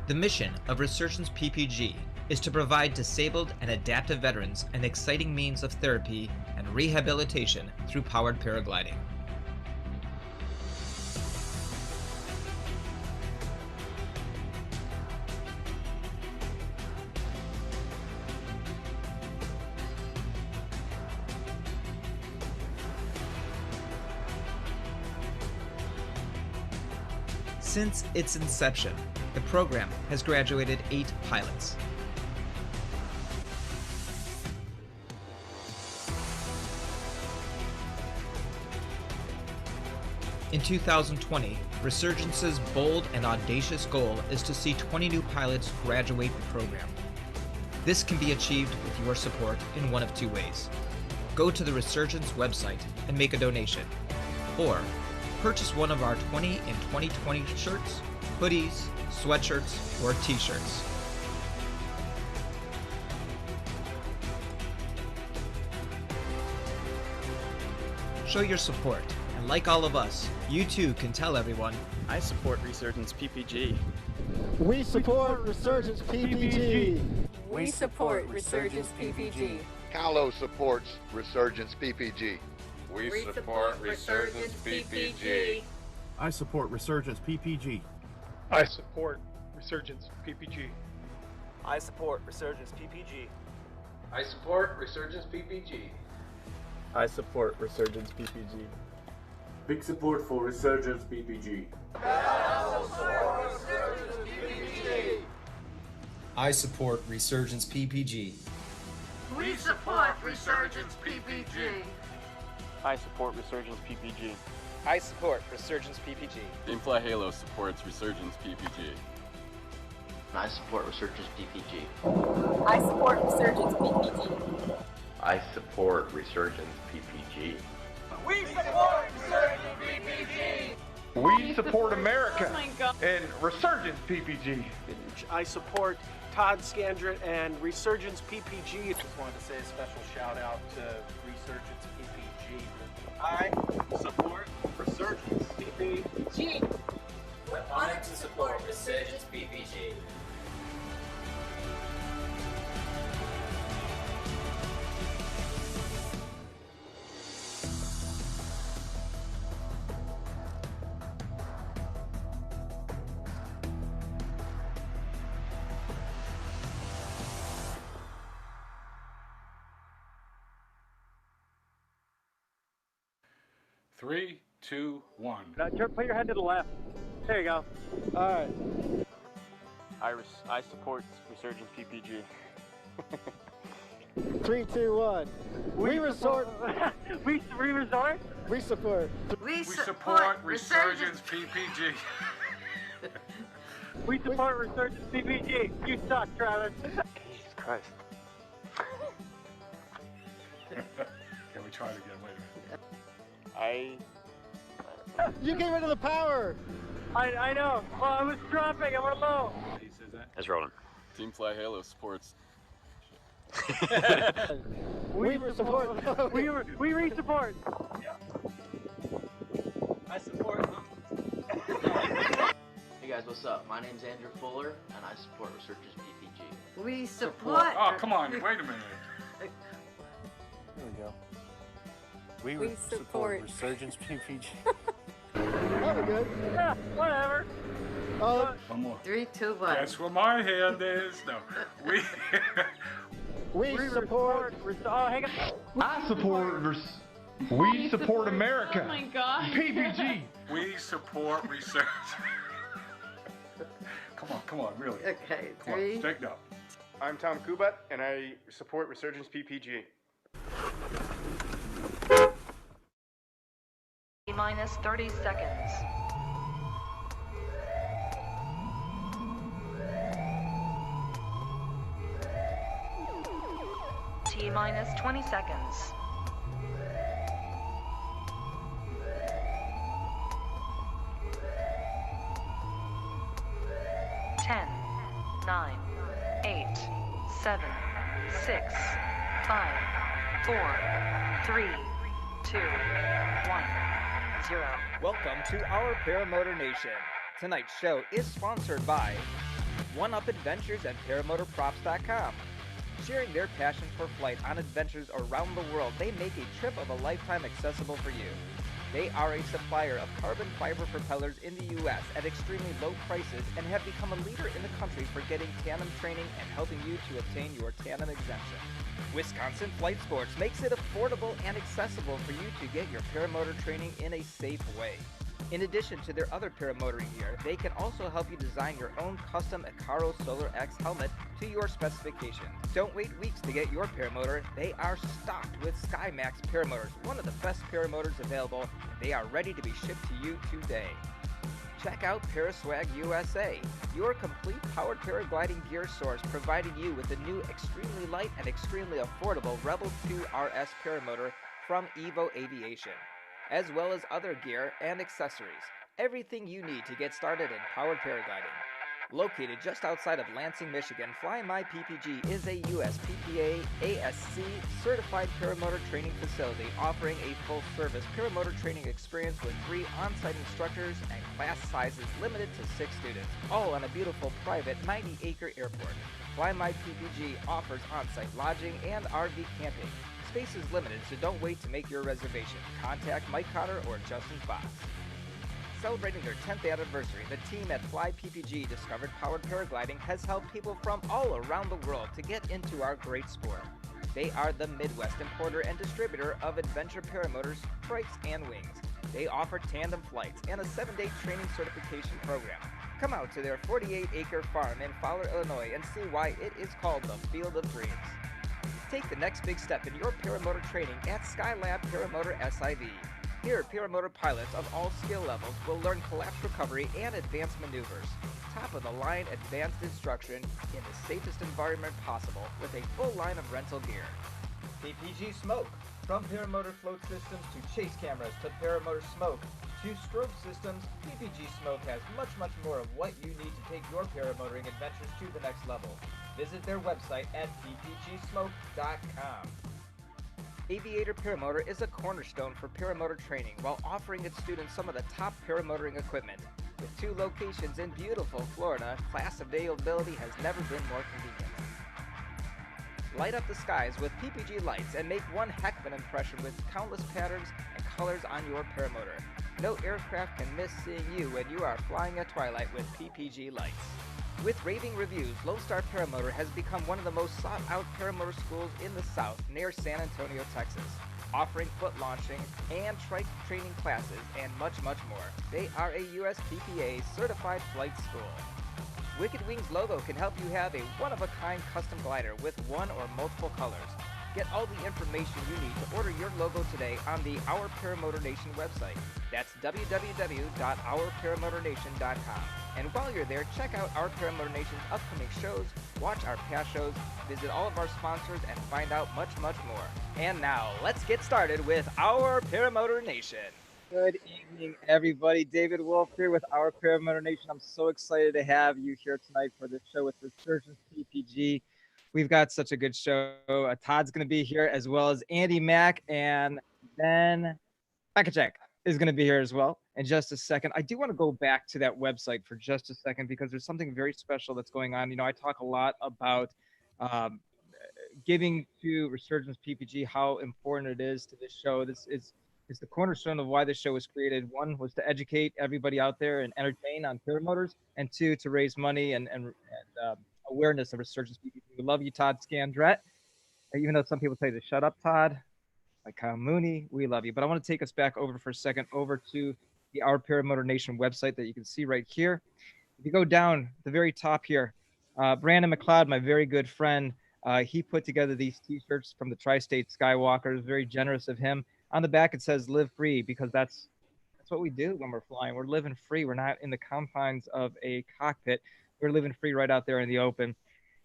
The mission of Resurgence PPG is to provide disabled and adaptive veterans an exciting means of therapy and rehabilitation through powered paragliding. Since its inception, the program has graduated 8 pilots. In 2020, Resurgence's bold and audacious goal is to see 20 new pilots graduate the program. This can be achieved with your support in one of 2 ways. Go to the Resurgence website and make a donation, or purchase one of our 20 in 2020 shirts, hoodies, sweatshirts, or t-shirts. Show your support, and like all of us, you too can tell everyone, I support Resurgence PPG. We support Resurgence PPG. We support Resurgence PPG. Kahlo supports Resurgence PPG. We support Resurgence PPG. I support Resurgence PPG. I support Resurgence PPG. I support Resurgence PPG. I support Resurgence PPG. I support Resurgence PPG. Big support for Resurgence PPG. I support Resurgence PPG. We support Resurgence PPG. I support Resurgence PPG. I support Resurgence PPG. Gamefly Halo supports Resurgence PPG. I support Resurgence PPG. I support Resurgence PPG. I support Resurgence PPG. We support Resurgence PPG. We support America and Resurgence PPG. I support Todd Scandrett and Resurgence PPG. Just wanted to say a special shout out to Resurgence PPG. I support Resurgence PPG. We're honored to support Resurgence PPG. Three, two, one. Put your head to the left. There you go. All right. I support Resurgence PPG. 3, 2, 1. We resort. we resort. We support. We support Resurgence PPG. We support Resurgence PPG. You suck, Travis. Jesus Christ. Can we try it again? Wait a minute. You gave into the power! I know. Well, I was dropping and we're low. That's rolling. Team Fly Halo supports. we support. we re-support. Yeah. I support them. Hey guys, what's up? My name's Andrew Fuller, and I support Resurgence PPG. We support. Oh, come on. Wait a minute. There we go. We support Resurgence PPG. That was good. Yeah, whatever. One more. 3, 2, 1. Guess where my hand is? No. We support. Oh, hang on. I support We support America. Oh my God. PPG. We support research. Come on, really. Okay, Come 3. on, straighten up. I'm Tom Kubat, and I support Resurgence PPG. Minus 30 seconds. T minus 20 seconds. 10, 9, 8, 7, 6, 5, 4, 3, 2, 1, 0. Welcome to our Paramotor Nation. Tonight's show is sponsored by 1UP Adventures, and ParamotorProps.com. Sharing their passion for flight on adventures around the world, they make a trip of a lifetime accessible for you. They are a supplier of carbon fiber propellers in the U.S. at extremely low prices and have become a leader in the country for getting tandem training and helping you to obtain your tandem exemption. Wisconsin Flight Sports makes it affordable and accessible for you to get your paramotor training in a safe way. In addition to their other paramotoring gear, they can also help you design your own custom Icaro Solar X helmet to your specifications. Don't wait weeks to get your paramotor. They are stocked with SkyMax paramotors, one of the best paramotors available, and they are ready to be shipped to you today. Check out Paraswag USA, your complete powered paragliding gear source, providing you with the new extremely light and extremely affordable Rebel 2 RS paramotor from Evo Aviation, as well as other gear and accessories. Everything you need to get started in powered paragliding. Located just outside of Lansing, Michigan, Fly My PPG is a USPPA ASC certified paramotor training facility offering a full-service paramotor training experience with 3 on-site instructors and class sizes limited to 6 students, all on a beautiful private 90-acre airport. Fly My PPG offers on-site lodging and RV camping. Space is limited, so don't wait to make your reservation. Contact Mike Cotter or Justin Fox. Celebrating their 10th anniversary, the team at Fly PPG Discovered Powered Paragliding has helped people from all around the world to get into our great sport. They are the Midwest importer and distributor of adventure paramotors, trikes, and wings. They offer tandem flights and a 7-day training certification program. Come out to their 48-acre farm in Fowler, Illinois, and see why it is called the Field of Dreams. Take the next big step in your paramotor training at Skylab Paramotor SIV. Here, paramotor pilots of all skill levels will learn collapse recovery and advanced maneuvers. Top-of-the-line advanced instruction in the safest environment possible with a full line of rental gear. PPG Smoke. From paramotor float systems to chase cameras to paramotor smoke to strobe systems, PPG Smoke has much more of what you need to take your paramotoring adventures to the next level. Visit their website at ppgsmoke.com. Aviator Paramotor is a cornerstone for paramotor training while offering its students some of the top paramotoring equipment. With 2 locations in beautiful Florida, class availability has never been more convenient. Light up the skies with PPG lights and make one heck of an impression with countless patterns and colors on your paramotor. No aircraft can miss seeing you when you are flying at twilight with PPG lights. With raving reviews, Lone Star Paramotor has become one of the most sought-out paramotor schools in the South near San Antonio, Texas, offering foot launching and trike training classes and much more. They are a USPPA certified flight school. Wicked Wings logo can help you have a one-of-a-kind custom glider with one or multiple colors. Get all the information you need to order your logo today on the Our Paramotor Nation website. That's www.ourparamotornation.com. And while you're there, check out Our Paramotor Nation's upcoming shows, watch our past shows, visit all of our sponsors, and find out much more. And now, let's get started with Our Paramotor Nation. Good evening, everybody. David Wolf here with Our Paramotor Nation. I'm so excited to have you here tonight for this show with Resurgence PPG. We've got such a good show. Todd's going to be here, as well as Andy Mack, and then Makachek is going to be here as well in just a second. I do want to go back to that website for just a second because there's something very special that's going on. You know, I talk a lot about giving to Resurgence PPG, how important it is to this show. This is the cornerstone of why this show was created. 1 was to educate everybody out there and entertain on paramotors, and 2, to raise money and awareness of Resurgence PPG. We love you, Todd Scandrett. Even though some people tell you to shut up, Todd, like Kyle Mooney, we love you. But I want to take us back over for a second over to the Our Paramotor Nation website that you can see right here. If you go down the very top here, Brandon McLeod, my very good friend, he put together these T-shirts from the Tri-State Skywalkers. Very generous of him. On the back it says "Live Free" because that's what we do when we're flying. We're living free. We're not in the confines of a cockpit. We're living free right out there in the open.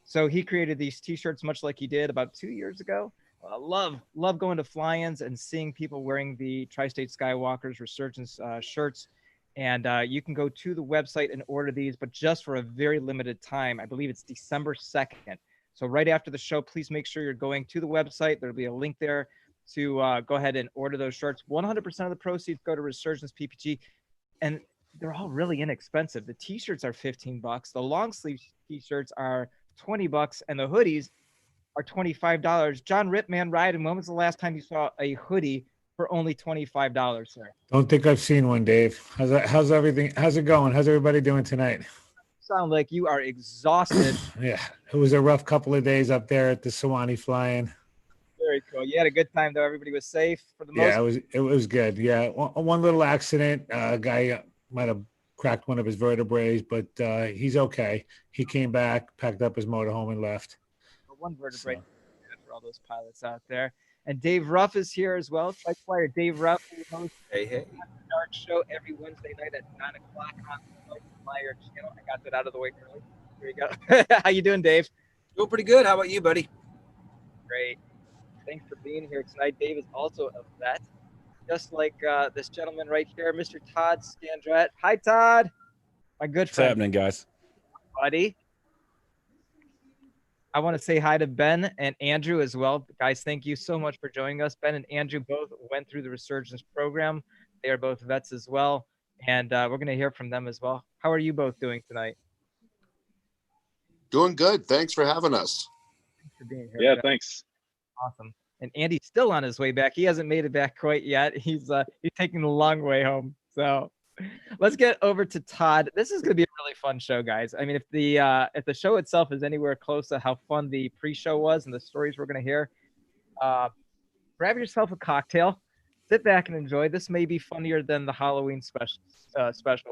So he created these T-shirts much like he did about 2 years ago. Love going to fly-ins and seeing people wearing the Tri-State Skywalkers Resurgence shirts. And you can go to the website and order these, but just for a very limited time. I believe it's December 2nd. So right after the show, please make sure you're going to the website. There'll be a link there to go ahead and order those shirts. 100% of the proceeds go to Resurgence PPG, and they're all really inexpensive. The T-shirts are $15. The long sleeve t-shirts are $20 and the hoodies are $25. John Ripman Ryden, when was the last time you saw a hoodie for only $25, sir? Don't think I've seen one, Dave. How's everything? How's it going? How's everybody doing tonight? Sound like you are exhausted. Yeah, it was a rough couple of days up there at the Sewanee flying. Very cool. You had a good time though. Everybody was safe for the most. Yeah, it was good. Yeah, one little accident. A guy might have cracked one of his vertebrae, but he's okay. He came back, packed up his motorhome, and left. One vertebrae for all those pilots out there. And Dave Ruff is here as well. Flight Flyer Dave Ruff, who hosts the Dark Show every Wednesday night at 9 o'clock on the Flight Flyer channel. I got that out of the way early. Here you go. How you doing, Dave? Doing pretty good. How about you, buddy? Great. Thanks for being here tonight. Dave is also a vet, just like this gentleman right here, Mr. Todd Scandrett. Hi, Todd. My good friend. What's happening, guys? Buddy. I want to say hi to Ben and Andrew as well. Guys, thank you so much for joining us. Ben and Andrew both went through the Resurgence program. They are both vets as well, and we're going to hear from them as well. How are you both doing tonight? Doing good. Thanks for having us. Thanks for being here. Yeah, Ben. thanks. Awesome. And Andy's still on his way back. He hasn't made it back quite yet. He's taking the long way home. So let's get over to Todd. This is going to be a really fun show, guys. I mean, if the show itself is anywhere close to how fun the pre-show was and the stories we're going to hear, grab yourself a cocktail, sit back and enjoy. This may be funnier than the Halloween special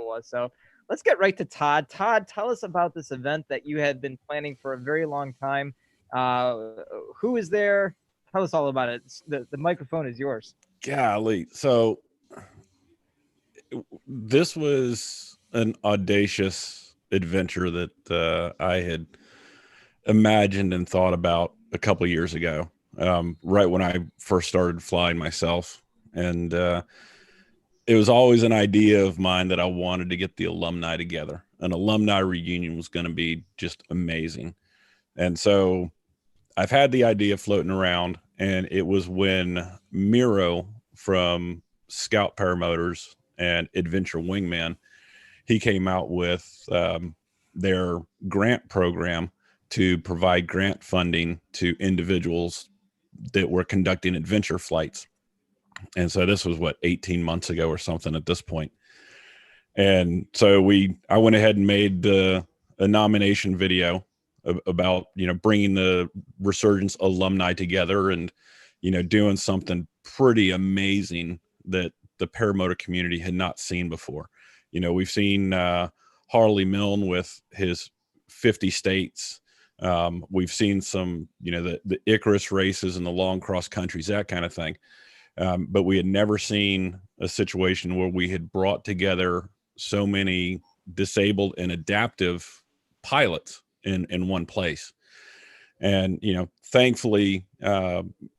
was. So let's get right to Todd. Todd, tell us about this event that you had been planning for a very long time. Who is there? Tell us all about it. The microphone is yours. Golly. So this was an audacious adventure that I had imagined and thought about a couple of years ago, right when I first started flying myself. And it was always an idea of mine that I wanted to get the alumni together. An alumni reunion was going to be just amazing. And so I've had the idea floating around, and it was when Miro from Scout Paramotors and Adventure Wingman, he came out with their grant program to provide grant funding to individuals that were conducting adventure flights. And so this was 18 months ago or something at this point. And so I went ahead and made a nomination video about, bringing the Resurgence alumni together and, doing something pretty amazing that the paramotor community had not seen before. We've seen Harley Milne with his 50 states. We've seen some, the Icarus races and the long cross countries, that kind of thing. But we had never seen a situation where we had brought together so many disabled and adaptive pilots in one place. And, thankfully,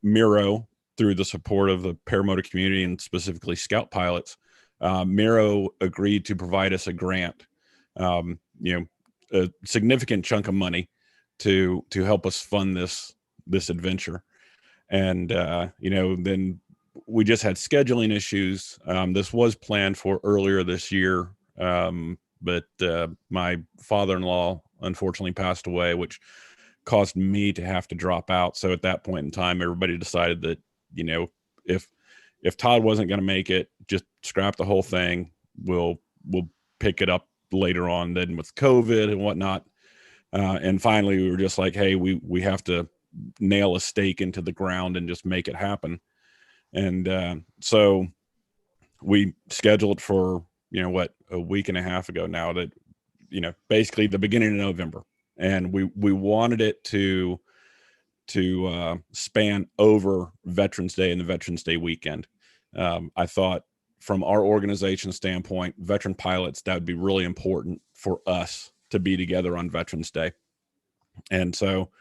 Miro, through the support of the paramotor community and specifically Scout pilots, Miro agreed to provide us a grant, a significant chunk of money to help us fund this adventure. And, then we just had scheduling issues. This was planned for earlier this year, but my father-in-law unfortunately passed away, which caused me to have to drop out. So at that point in time, everybody decided that, if Todd wasn't going to make it, just scrap the whole thing. We'll pick it up later on then with COVID and whatnot. And finally we were just like, hey, we have to nail a stake into the ground and just make it happen. And so we scheduled for, a week and a half ago now, that, basically the beginning of November. And we wanted it to span over Veterans Day and the Veterans Day weekend. I thought from our organization standpoint, veteran pilots, that would be really important for us to be together on Veterans Day. And so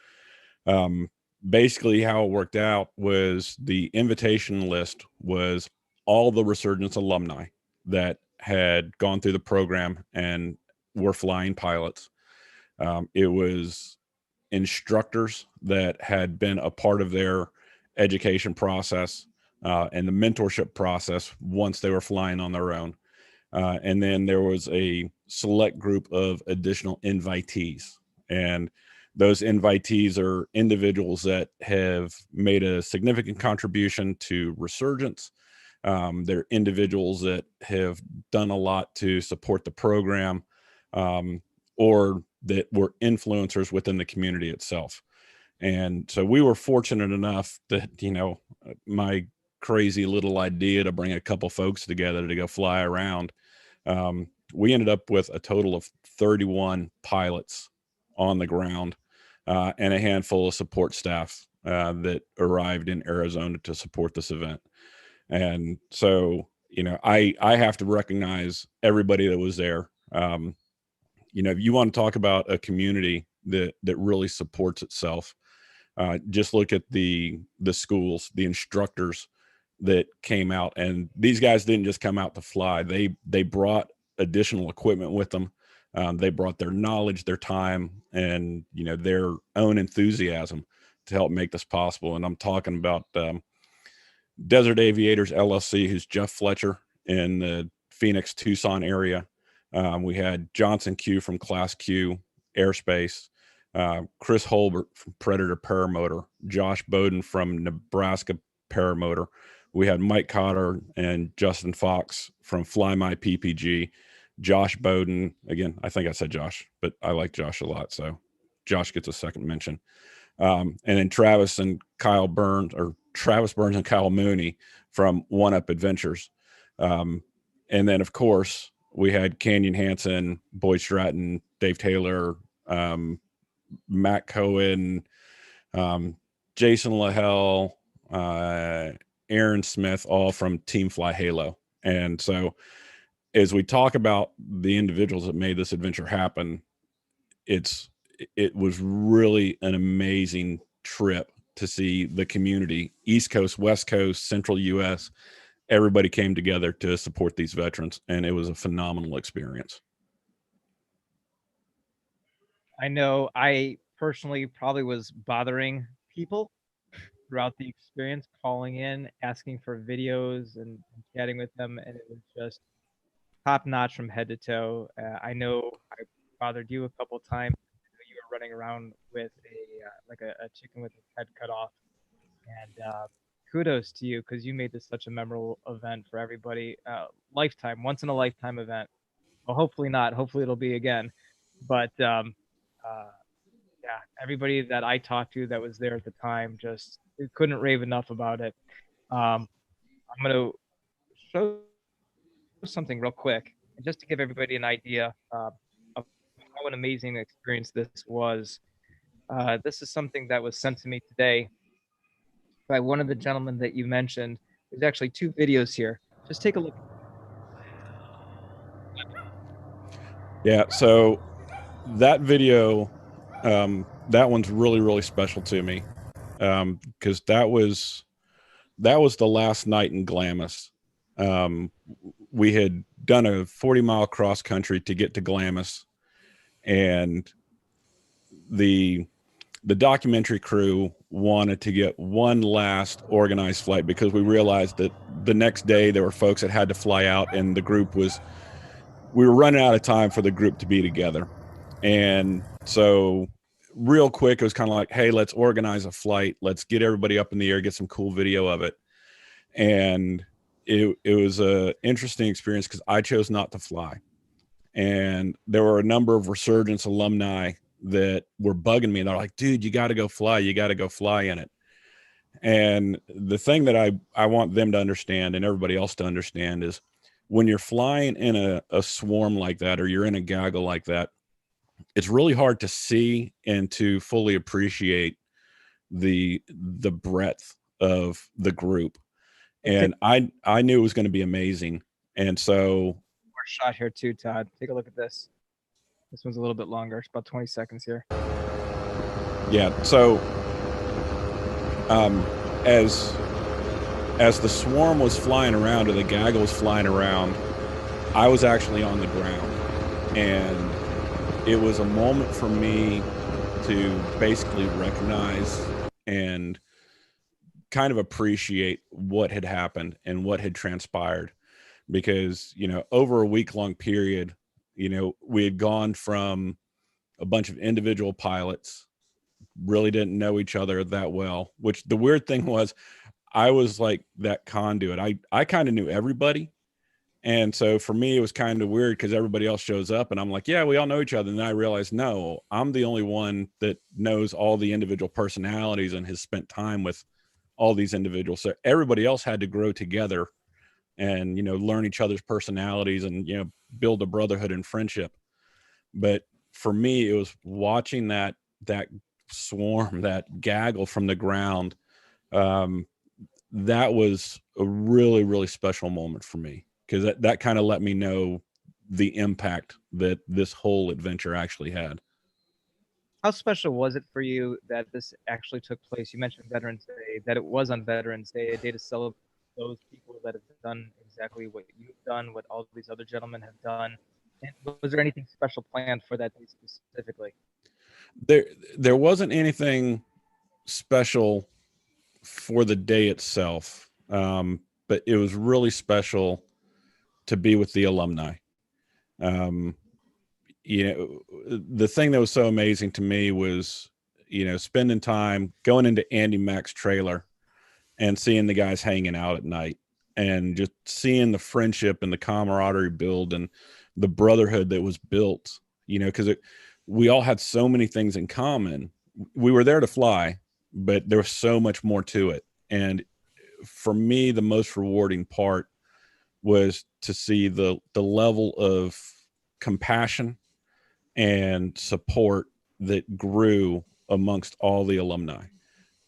basically how it worked out was the invitation list was all the Resurgence alumni that had gone through the program and were flying pilots. It was instructors that had been a part of their education process and the mentorship process once they were flying on their own. And then there was a select group of additional invitees. And those invitees are individuals that have made a significant contribution to Resurgence. They're individuals that have done a lot to support the program, or that were influencers within the community itself. And so we were fortunate enough that, my crazy little idea to bring a couple folks together to go fly around, we ended up with a total of 31 pilots on the ground, and a handful of support staff that arrived in Arizona to support this event. And so, I have to recognize everybody that was there. If you want to talk about a community that really supports itself, just look at the schools, the instructors that came out. And these guys didn't just come out to fly. They brought additional equipment with them. They brought their knowledge, their time, and their own enthusiasm to help make this possible. And I'm talking about Desert Aviators LLC, who's Jeff Fletcher in the Phoenix, Tucson area. We had Johnson Q from Class Q Airspace, Chris Holbert from Predator Paramotor, Josh Bowden from Nebraska Paramotor. We had Mike Cotter and Justin Fox from Fly My PPG. Josh Bowden, again, I think I said Josh, but I like Josh a lot, so Josh gets a second mention. And then Travis Burns and Kyle Mooney from One Up Adventures. And then, of course, we had Canyon Hansen, Boyd Stratton, Dave Taylor, Matt Cohen, Jason LaHelle, Aaron Smith, all from Team Fly Halo. And so as we talk about the individuals that made this adventure happen, it was really an amazing trip to see the community, East Coast, West Coast, Central US. Everybody came together to support these veterans, and it was a phenomenal experience. I know I personally probably was bothering people throughout the experience, calling in, asking for videos and chatting with them, and it was just top notch from head to toe. I know I bothered you a couple times. You were running around with a chicken with its head cut off, and kudos to you, because you made this such a memorable event for everybody. Lifetime, once in a lifetime event. Well, hopefully not. Hopefully it'll be again. But yeah, everybody that I talked to that was there at the time just couldn't rave enough about it. I'm going to show something real quick, just to give everybody an idea of how an amazing experience this was. This is something that was sent to me today by one of the gentlemen that you mentioned. There's actually two videos here. Just take a look. Yeah, so that video, that one's really, really special to me, because that was the last night in Glamis. We had done a 40-mile cross country to get to Glamis, and the documentary crew wanted to get one last organized flight, because we realized that the next day there were folks that had to fly out, and we were running out of time for the group to be together. And so real quick, it was kind of like, hey, let's organize a flight. Let's get everybody up in the air, get some cool video of it. And it was a interesting experience, because I chose not to fly. And there were a number of Resurgence alumni that were bugging me. They're like, dude, you got to go fly. You got to go fly in it. And the thing that I want them to understand, and everybody else to understand, is when you're flying in a swarm like that, or you're in a gaggle like that, it's really hard to see and to fully appreciate the breadth of the group. And I knew it was going to be amazing. And so More shot here too, Todd. Take a look at this. This one's a little bit longer. It's about 20 seconds here. Yeah. So as the swarm was flying around, or the gaggle was flying around, I was actually on the ground. And it was a moment for me to basically recognize and kind of appreciate what had happened and what had transpired. Because, over a week-long period, we had gone from a bunch of individual pilots, really didn't know each other that well, which the weird thing was I was like that conduit. I kind of knew everybody. And so for me, it was kind of weird because everybody else shows up and I'm like, yeah, we all know each other. And then I realized, no, I'm the only one that knows all the individual personalities and has spent time with all these individuals. So everybody else had to grow together and, you know, learn each other's personalities and, you know, build a brotherhood and friendship. But for me, it was watching that swarm, that gaggle from the ground. That was a really, really special moment for me, because that kind of let me know the impact that this whole adventure actually had. How special was it for you that this actually took place? You mentioned Veterans Day, that it was on Veterans Day, a day to celebrate those people that have done exactly what you've done, what all these other gentlemen have done. And was there anything special planned for that day specifically? There wasn't anything special for the day itself, but it was really special to be with the alumni. You know, the thing that was so amazing to me was, you know, spending time going into Andy Mack's trailer and seeing the guys hanging out at night and just seeing the friendship and the camaraderie build and the brotherhood that was built, you know, because we all had so many things in common. We were there to fly, but there was so much more to it. And for me, the most rewarding part was to see the level of compassion and support that grew amongst all the alumni.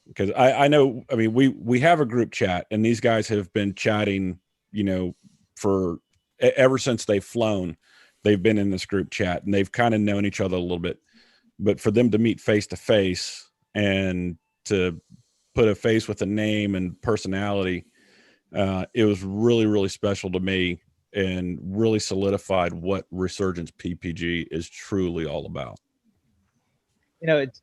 Because I know, I mean, we have a group chat, and these guys have been chatting, you know, for ever since they've flown. They've been in this group chat and they've kind of known each other a little bit. But for them to meet face to face and to put a face with a name and personality, it was really, really special to me and really solidified what Resurgence PPG is truly all about. You know, it's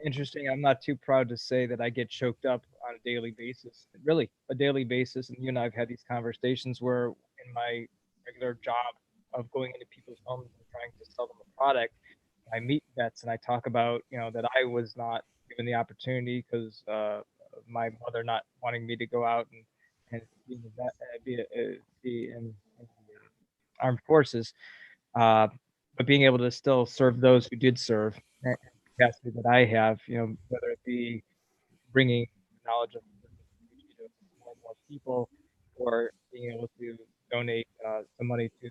interesting. I'm not too proud to say that I get choked up on a daily basis, really a daily basis. And you and I have had these conversations where in my regular job of going into people's homes and trying to sell them a product, I meet vets and I talk about, you know, that I was not given the opportunity because of my mother not wanting me to go out and be in the armed forces, but being able to still serve those who did serve in the capacity that I have, you know, whether it be bringing knowledge of more and more people or being able to donate some money to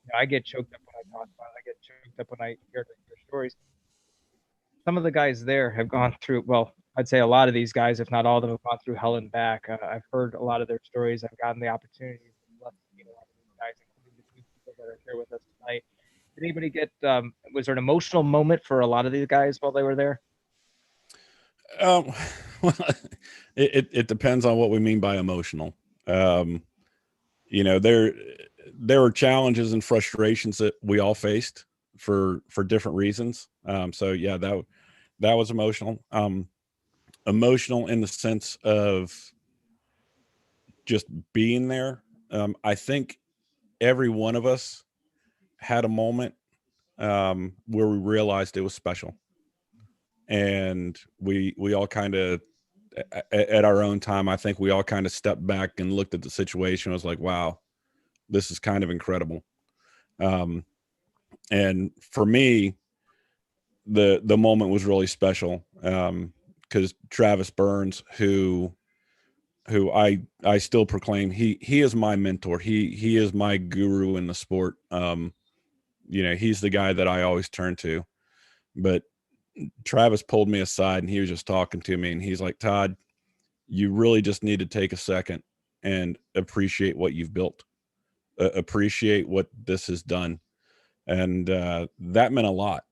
you know, I get choked up when I talk about it. I get choked up when I hear their stories. Some of the guys there have gone through, well, I'd say a lot of these guys, if not all of them, have gone through hell and back. I've heard a lot of their stories. I've gotten the opportunity to meet a lot of these guys, including the two people that are here with us tonight. Did anybody get, was there an emotional moment for a lot of these guys while they were there? Well, it depends on what we mean by emotional. You know, there were challenges and frustrations that we all faced for different reasons. So yeah, that was emotional. Emotional in the sense of just being there. I think every one of us had a moment where we realized it was special, and we all kind of at our own time, I think we all kind of stepped back and looked at the situation. I was like, wow, this is kind of incredible. And for me, the moment was really special because Travis Burns, who I still proclaim he is my mentor. He is my guru in the sport. You know, he's the guy that I always turn to. But Travis pulled me aside and he was just talking to me, and he's like, Todd, you really just need to take a second and appreciate what you've built, appreciate what this has done. And that meant a lot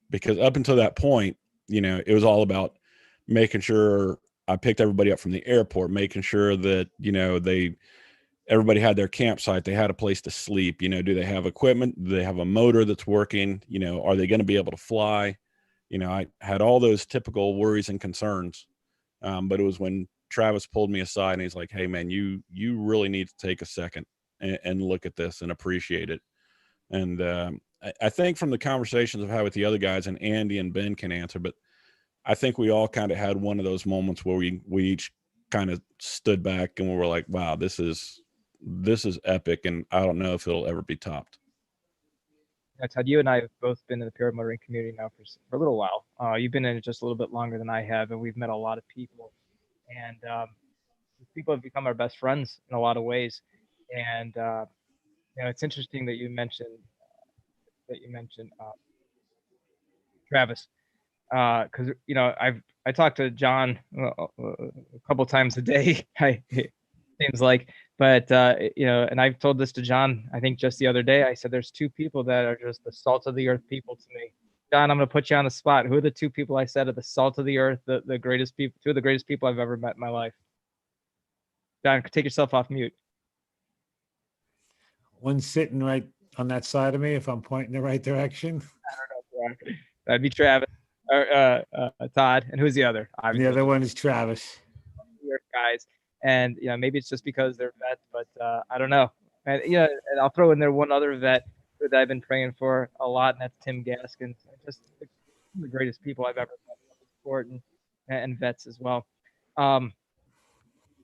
because up until that point, you know, it was all about making sure I picked everybody up from the airport, making sure that, you know, everybody had their campsite, they had a place to sleep. You know, do they have equipment? Do they have a motor that's working? You know, are they going to be able to fly? You know, I had all those typical worries and concerns. But it was when Travis pulled me aside and he's like, hey man, you really need to take a second and look at this and appreciate it. And I think from the conversations I've had with the other guys, and Andy and Ben can answer, but I think we all kind of had one of those moments where we each kind of stood back and we were like, wow, this is epic. And I don't know if it'll ever be topped. Yeah, Todd, you and I have both been in the paramotoring community now for a little while. You've been in it just a little bit longer than I have, and we've met a lot of people. And people have become our best friends in a lot of ways. And it's interesting that you mentioned Travis, because I talk to John a couple times a day. It seems like, but and I've told this to John. I think just the other day, I said there's two people that are just the salt of the earth people to me. John, I'm going to put you on the spot. Who are the two people I said are the salt of the earth, the greatest people, two of the greatest people I've ever met in my life? John, take yourself off mute. One sitting right on that side of me, if I'm pointing the right direction. I don't know. That'd be Travis or Todd. And who's the other? Obviously. The other one is Travis. Guys. And maybe it's just because they're vets, but I don't know. And and I'll throw in there one other vet that I've been praying for a lot, and that's Tim Gaskins. Just the greatest people I've ever met in the sport, and vets as well. I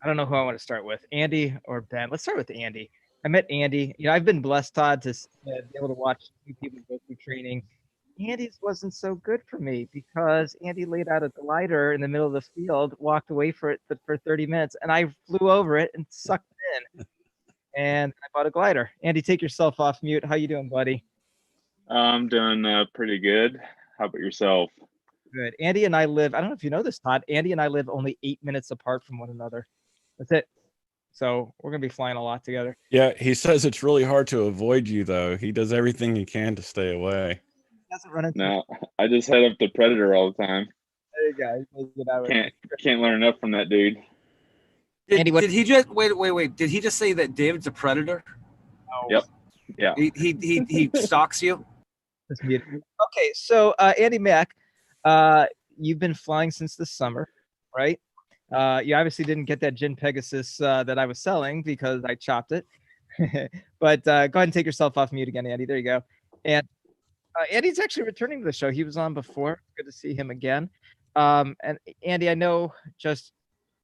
don't know who I want to start with, Andy or Ben. Let's start with Andy. I met Andy. I've been blessed, Todd, to be able to watch two people go through training. Andy's wasn't so good for me because Andy laid out a glider in the middle of the field, walked away for 30 minutes, and I flew over it and sucked it in. And I bought a glider. Andy, take yourself off mute. How you doing, buddy? I'm doing pretty good. How about yourself? Good. Andy and I live, I don't know if you know this, Todd, Andy and I live only 8 minutes apart from one another. That's it. So we're going to be flying a lot together. Yeah, he says it's really hard to avoid you, though. He does everything he can to stay away. Doesn't run into No, I just head up to Predator all the time. There you go. Can't learn enough from that dude. Did he just wait? Did he just say that David's a predator? No. Yep. Yeah. He stalks you. Okay, so Andy Mack, you've been flying since the summer, right? You obviously didn't get that Gin Pegasus that I was selling because I chopped it. But go ahead and take yourself off mute again, Andy. There you go. And Andy's actually returning to the show. He was on before. Good to see him again. And Andy, I know, just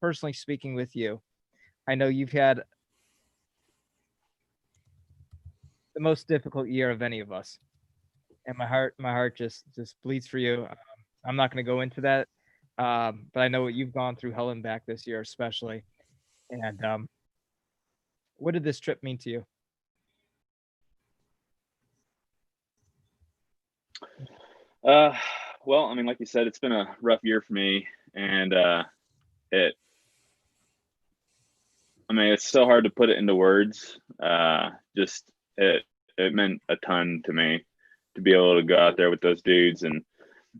personally speaking with you, I know you've had the most difficult year of any of us, and my heart just bleeds for you. I'm not going to go into that, but I know what you've gone through hell and back this year, especially. And what did this trip mean to you? Well, I mean, like you said, it's been a rough year for me, and it's so hard to put it into words. It meant a ton to me to be able to go out there with those dudes, and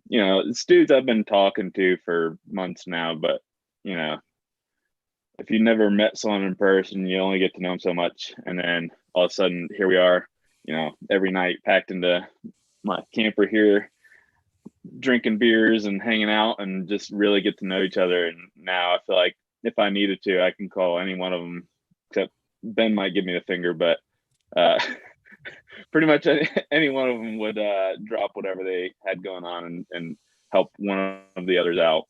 it's dudes I've been talking to for months now, but if you never met someone in person, you only get to know them so much, and then all of a sudden here we are, every night packed into my camper here, drinking beers and hanging out and just really get to know each other. And now I feel like if I needed to, I can call any one of them, except Ben might give me the finger, but pretty much any one of them would drop whatever they had going on and help one of the others out.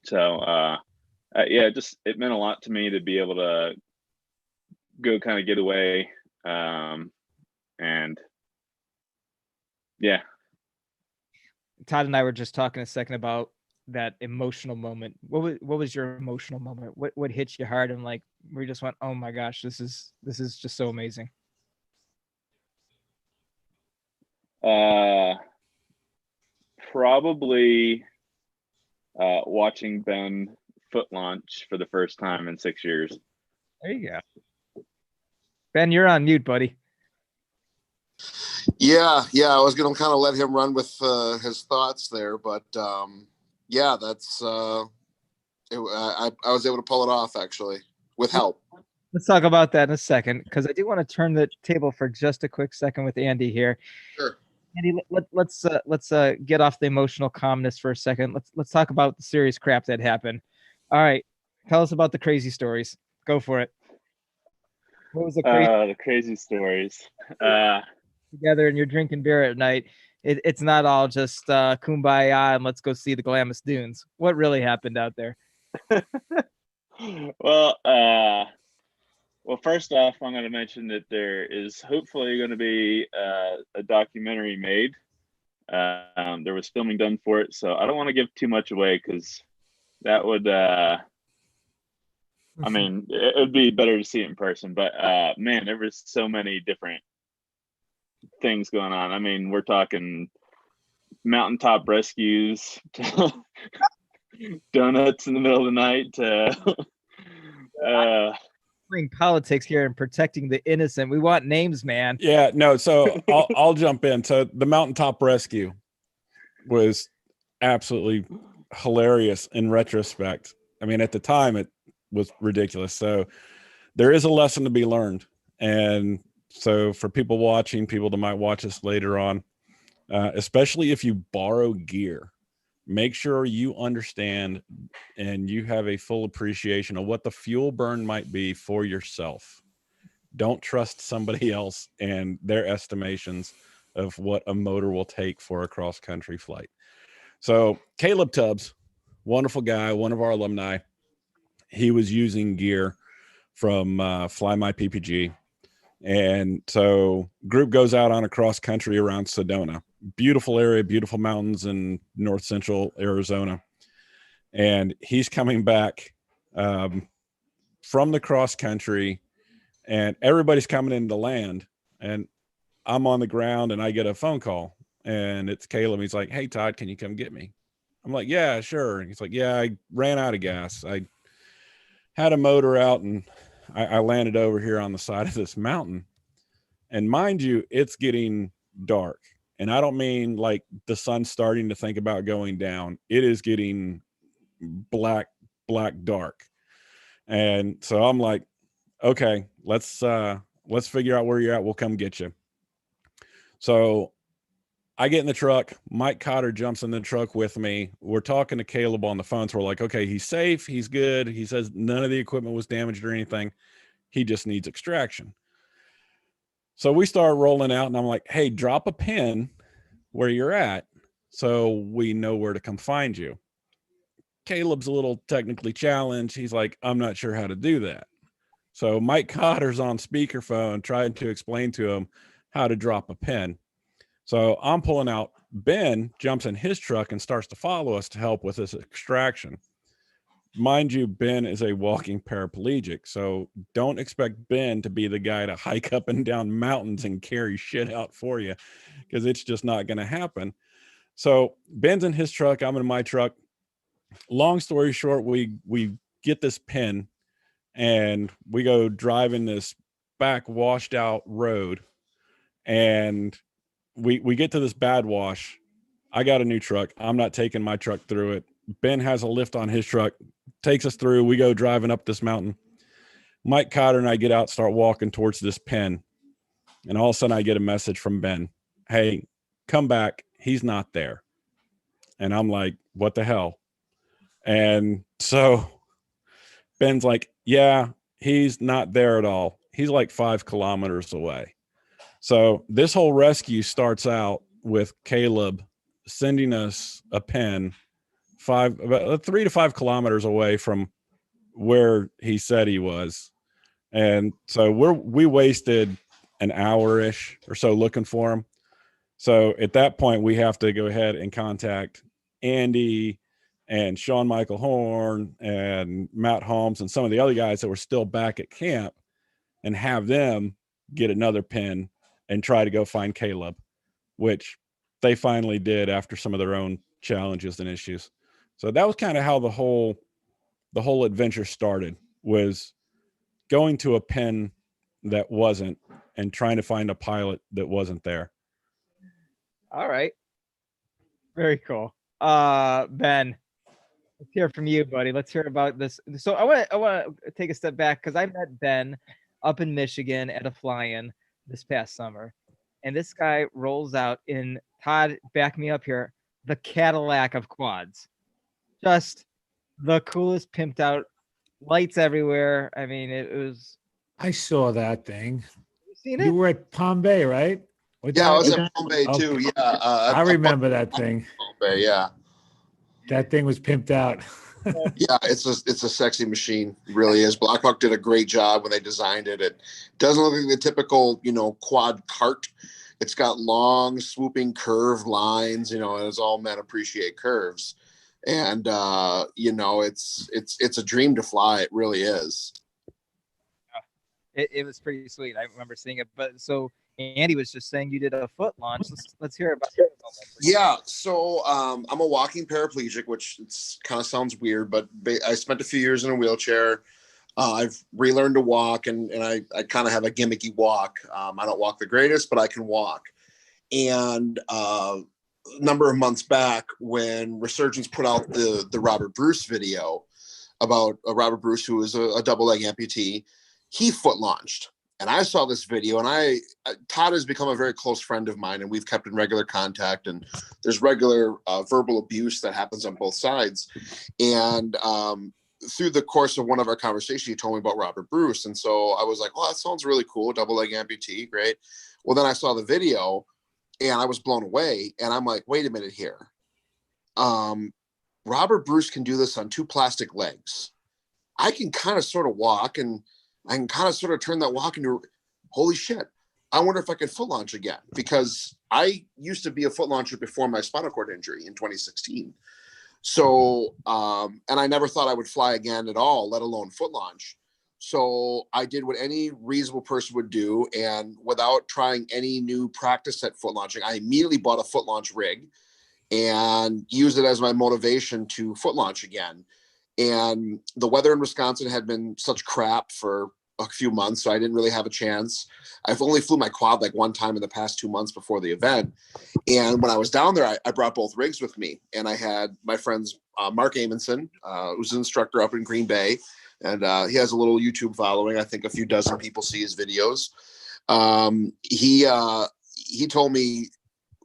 So it meant a lot to me to be able to go kind of get away. And yeah. Todd and I were just talking a second about that emotional moment. What was your emotional moment? What hit you hard and like we just went, oh my gosh, this is just so amazing? Probably watching Ben foot launch for the first time in 6 years. There you go. Ben, you're on mute, buddy. Yeah, I was going to kind of let him run with his thoughts there, but that's I was able to pull it off actually with help. Let's talk about that in a second, because I do want to turn the table for just a quick second with Andy here. Sure. Andy, let's get off the emotional calmness for a second. Let's talk about the serious crap that happened. All right, tell us about the crazy stories. Go for it. What was the crazy? The crazy stories. together and you're drinking beer at night, it's not all just kumbaya and let's go see the Glamis Dunes. What really happened out there? Well, first off, I'm going to mention that there is hopefully going to be a documentary made. There was filming done for it, so I don't want to give too much away because that would, I mean, it would be better to see it in person. But man, there was so many different things going on. I mean, we're talking mountaintop rescues, to donuts in the middle of the night, to playing politics here and protecting the innocent. We want names, man. Yeah, no. So I'll jump in. So the mountaintop rescue was absolutely hilarious in retrospect. I mean, at the time it was ridiculous. So there is a lesson to be learned. And so for people watching, people that might watch us later on, especially if you borrow gear, make sure you understand and you have a full appreciation of what the fuel burn might be for yourself. Don't trust somebody else and their estimations of what a motor will take for a cross-country flight. So Caleb Tubbs, wonderful guy, one of our alumni, he was using gear from Fly My PPG. And so group goes out on a cross country around Sedona, beautiful area, beautiful mountains in north central Arizona. And he's coming back from the cross country and everybody's coming into land and I'm on the ground and I get a phone call and it's Caleb. He's like, "Hey Todd, can you come get me?" I'm like, "Yeah, sure." And he's like, "Yeah, I ran out of gas. I had a motor out and I landed over here on the side of this mountain." And mind you, it's getting dark. And I don't mean like the sun's starting to think about going down. It is getting black dark. And so I'm like, okay, let's figure out where you're at. We'll come get you. So I get in the truck. Mike Cotter jumps in the truck with me. We're talking to Caleb on the phone. So we're like, okay, he's safe. He's good. He says none of the equipment was damaged or anything. He just needs extraction. So we start rolling out and I'm like, "Hey, drop a pin where you're at so we know where to come find you." Caleb's a little technically challenged. He's like, "I'm not sure how to do that." So Mike Cotter's on speakerphone trying to explain to him how to drop a pin. So I'm pulling out. Ben jumps in his truck and starts to follow us to help with this extraction. Mind you, Ben is a walking paraplegic, so don't expect Ben to be the guy to hike up and down mountains and carry shit out for you because it's just not going to happen. So Ben's in his truck, I'm in my truck. Long story short, we get this pin and we go driving this back washed out road and we get to this bad wash. I got a new truck. I'm not taking my truck through it. Ben has a lift on his truck, takes us through. We go driving up this mountain. Mike Cotter and I get out, start walking towards this pen. And all of a sudden I get a message from Ben. "Hey, come back. He's not there." And I'm like, "What the hell?" And so Ben's like, "Yeah, he's not there at all. He's like 5 kilometers away." So this whole rescue starts out with Caleb sending us a pen about 3 to 5 kilometers away from where he said he was. And so we wasted an hour-ish or so looking for him. So at that point, we have to go ahead and contact Andy and Sean Michael Horn and Matt Holmes and some of the other guys that were still back at camp and have them get another pin and try to go find Caleb, which they finally did after some of their own challenges and issues. So that was kind of how the whole adventure started, was going to a pen that wasn't and trying to find a pilot that wasn't there. All right. Very cool. Ben, let's hear from you, buddy. Let's hear about this. So I want to take a step back because I met Ben up in Michigan at a fly-in this past summer. And this guy rolls out in, Todd, back me up here, the Cadillac of quads. Just the coolest, pimped out, lights everywhere. I mean, it was. I saw that thing. You seen it? You were at Palm Bay, right? Yeah, I was at Bombay too. Yeah, I remember that thing. Bombay, yeah. That thing was pimped out. Yeah, it's a sexy machine. It really is. Blackhawk did a great job when they designed it. It doesn't look like the typical, quad cart. It's got long, swooping, curved lines. And as all men appreciate curves. And it's a dream to fly. It really is. It was pretty sweet. I remember seeing it. But so Andy was just saying you did a foot launch. Let's hear about it. Yeah, so I'm a walking paraplegic, which kind of sounds weird, but I spent a few years in a wheelchair. I've relearned to walk, and I kind of have a gimmicky walk. I don't walk the greatest, but I can walk. And a number of months back, when Resurgence put out the Robert Bruce video about Robert Bruce, who is a double leg amputee, he foot launched. And I saw this video, and Todd has become a very close friend of mine, and we've kept in regular contact, and there's regular verbal abuse that happens on both sides. And through the course of one of our conversations, he told me about Robert Bruce. And so I was like, well, that sounds really cool. Double leg amputee. Great. Well, then I saw the video and I was blown away, and I'm like, wait a minute here. Robert Bruce can do this on 2 plastic legs. I can kind of sort of walk, and I can kind of sort of turn that walk into, holy shit, I wonder if I could foot launch again, because I used to be a foot launcher before my spinal cord injury in 2016. So, and I never thought I would fly again at all, let alone foot launch. So I did what any reasonable person would do. And without trying any new practice at foot launching, I immediately bought a foot launch rig and used it as my motivation to foot launch again. And the weather in Wisconsin had been such crap for a few months, so I didn't really have a chance. I've only flew my quad like one time in the past 2 months before the event. And when I was down there, I brought both rigs with me. And I had my friends, Mark Amundsen, who's an instructor up in Green Bay. And he has a little YouTube following. I think a few dozen people see his videos. He told me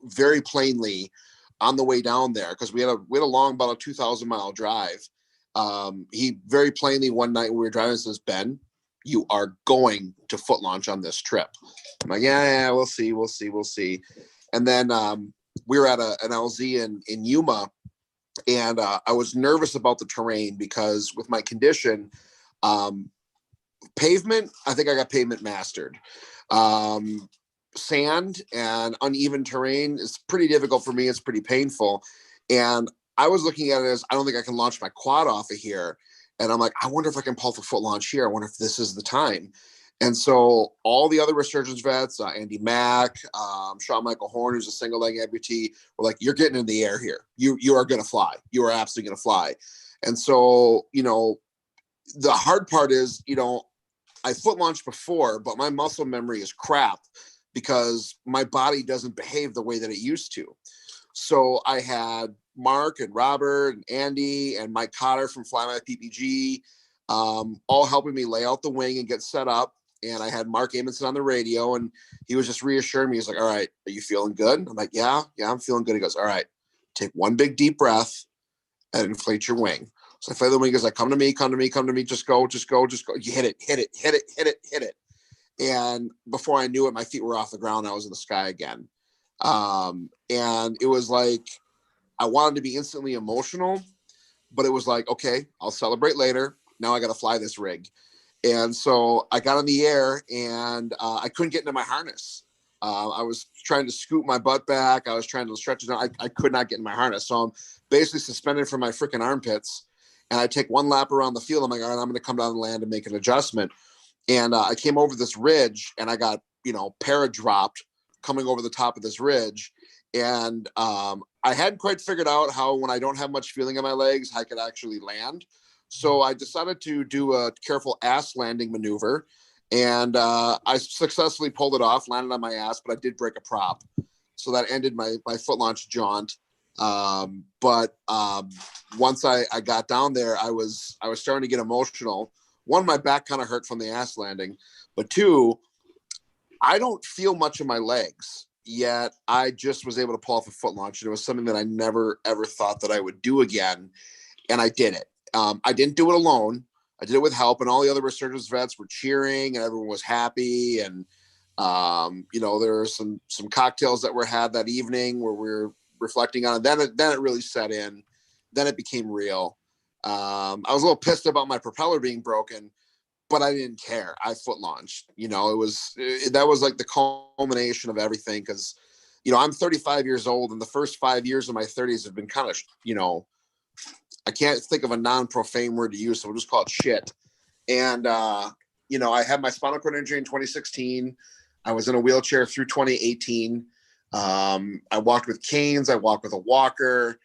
very plainly on the way down there, because we had a long, about a 2,000-mile drive. He very plainly one night when we were driving says, Ben, you are going to foot launch on this trip. I'm like, yeah, we'll see. And then we were at an LZ in Yuma, and I was nervous about the terrain because with my condition, pavement, I think I got pavement mastered. Sand and uneven terrain is pretty difficult for me. It's pretty painful. And I was looking at it as, I don't think I can launch my quad off of here. And I'm like, I wonder if I can pull the foot launch here. I wonder if this is the time. And so all the other Resurgence vets, Andy Mack, Sean Michael Horn, who's a single leg amputee, were like, you're getting in the air here. You are going to fly. You are absolutely going to fly. And so, the hard part is, I foot launched before, but my muscle memory is crap because my body doesn't behave the way that it used to. So I had Mark and Robert and Andy and Mike Cotter from Fly My PPG, all helping me lay out the wing and get set up. And I had Mark Amundsen on the radio, and he was just reassuring me. He's like, all right, are you feeling good? I'm like, yeah, I'm feeling good. He goes, all right, take one big deep breath and inflate your wing. So I inflate the wing. He's like, come to me, just go. You hit it. And before I knew it, my feet were off the ground. I was in the sky again. And it was like, I wanted to be instantly emotional, but it was like, okay, I'll celebrate later. Now I got to fly this rig. And so I got in the air, and I couldn't get into my harness. I was trying to scoot my butt back. I was trying to stretch it out. I could not get in my harness. So I'm basically suspended from my freaking armpits. And I take one lap around the field. I'm like, all right, I'm going to come down and land and make an adjustment. And I came over this ridge, and I got, para-dropped coming over the top of this ridge. And I hadn't quite figured out how, when I don't have much feeling in my legs, I could actually land. So I decided to do a careful ass landing maneuver, and I successfully pulled it off, landed on my ass, but I did break a prop. So that ended my foot launch jaunt. But once I got down there, I was starting to get emotional. One, my back kind of hurt from the ass landing, but two, I don't feel much in my legs, yet I just was able to pull off a foot launch. And it was something that I never, ever thought that I would do again. And I did it. I didn't do it alone. I did it with help, and all the other Resurgence vets were cheering, and everyone was happy. And There were some cocktails that were had that evening where we were reflecting on it. Then it really set in. Then it became real. I was a little pissed about my propeller being broken, but I didn't care. I foot launched. That was like the culmination of everything, because I'm 35 years old, and the first 5 years of my 30s have been kind of, I can't think of a non-profane word to use, so we'll just call it shit. And I had my spinal cord injury in 2016. I was in a wheelchair through 2018. I walked with canes. I walked with a walker.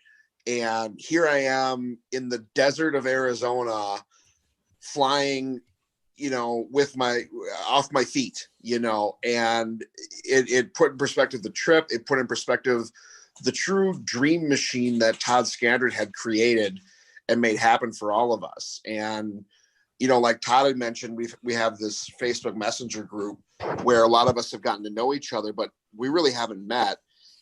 And here I am in the desert of Arizona, flying, with off my feet, and it put in perspective the trip. It put in perspective the true dream machine that Todd Scandrett had created and made happen for all of us. And, like Todd had mentioned, we have this Facebook Messenger group where a lot of us have gotten to know each other, but we really haven't met.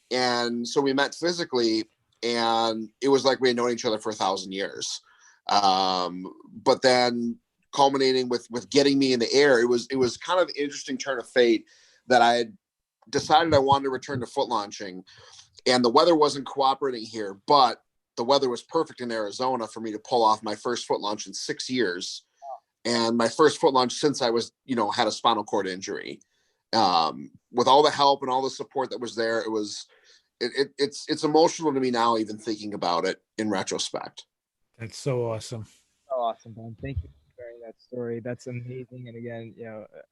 And so we met physically, and it was like we had known each other for 1,000 years. But then culminating with getting me in the air, it was kind of an interesting turn of fate that I had decided I wanted to return to foot launching, and the weather wasn't cooperating here, but the weather was perfect in Arizona for me to pull off my first foot launch in 6 years. And my first foot launch since I was, had a spinal cord injury. With all the help and all the support that was there, it's emotional to me now, even thinking about it in retrospect. That's so awesome. So awesome, Ben. Thank you for sharing that story. That's amazing. And again,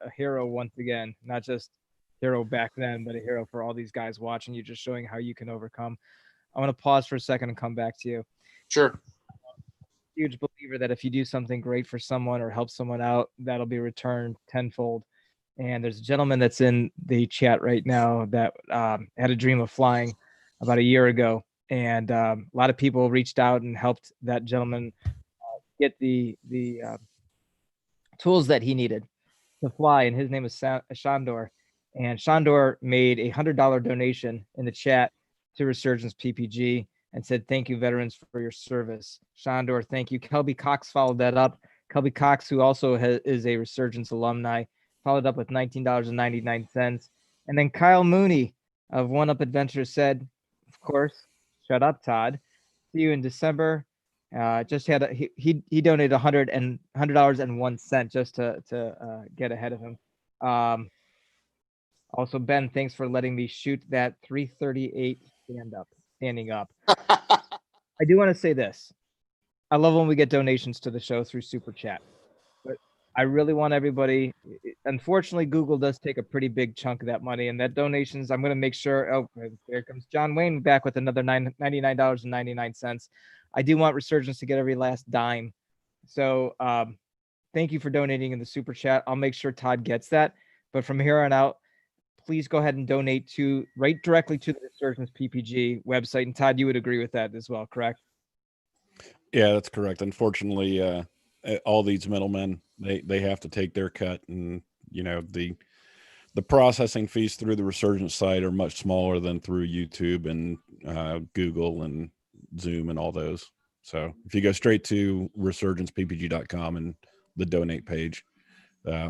a hero once again, not just hero back then, but a hero for all these guys watching you, just showing how you can overcome. I want to pause for a second and come back to you. Sure. Huge believer that if you do something great for someone or help someone out, that'll be returned tenfold. And there's a gentleman that's in the chat right now that had a dream of flying about a year ago. And a lot of people reached out and helped that gentleman get the tools that he needed to fly. And his name is Shandor. And Shandor made a $100 donation in the chat to Resurgence PPG and said, "Thank you, veterans, for your service." Shandor, thank you. Kelby Cox followed that up. Kelby Cox, who also is a Resurgence alumni, followed up with $19.99. And then Kyle Mooney of One Up Adventure said, of course, shut up, Todd. See you in December. Just had he donated $100.01 just to get ahead of him. Also, Ben, thanks for letting me shoot that 338 standing up. I do want to say this. I love when we get donations to the show through Super Chat. But I really want everybody. Unfortunately, Google does take a pretty big chunk of that money, and that donations, I'm going to make sure. Oh, there comes John Wayne back with another $99.99. I do want Resurgence to get every last dime. So thank you for donating in the Super Chat. I'll make sure Todd gets that. But from here on out, please go ahead and donate right directly to the Resurgence PPG website. And Todd, you would agree with that as well, correct? Yeah, that's correct. Unfortunately, all these middlemen, they have to take their cut, and the processing fees through the Resurgence site are much smaller than through YouTube and Google and Zoom and all those. So if you go straight to resurgencepppg.com and the donate page,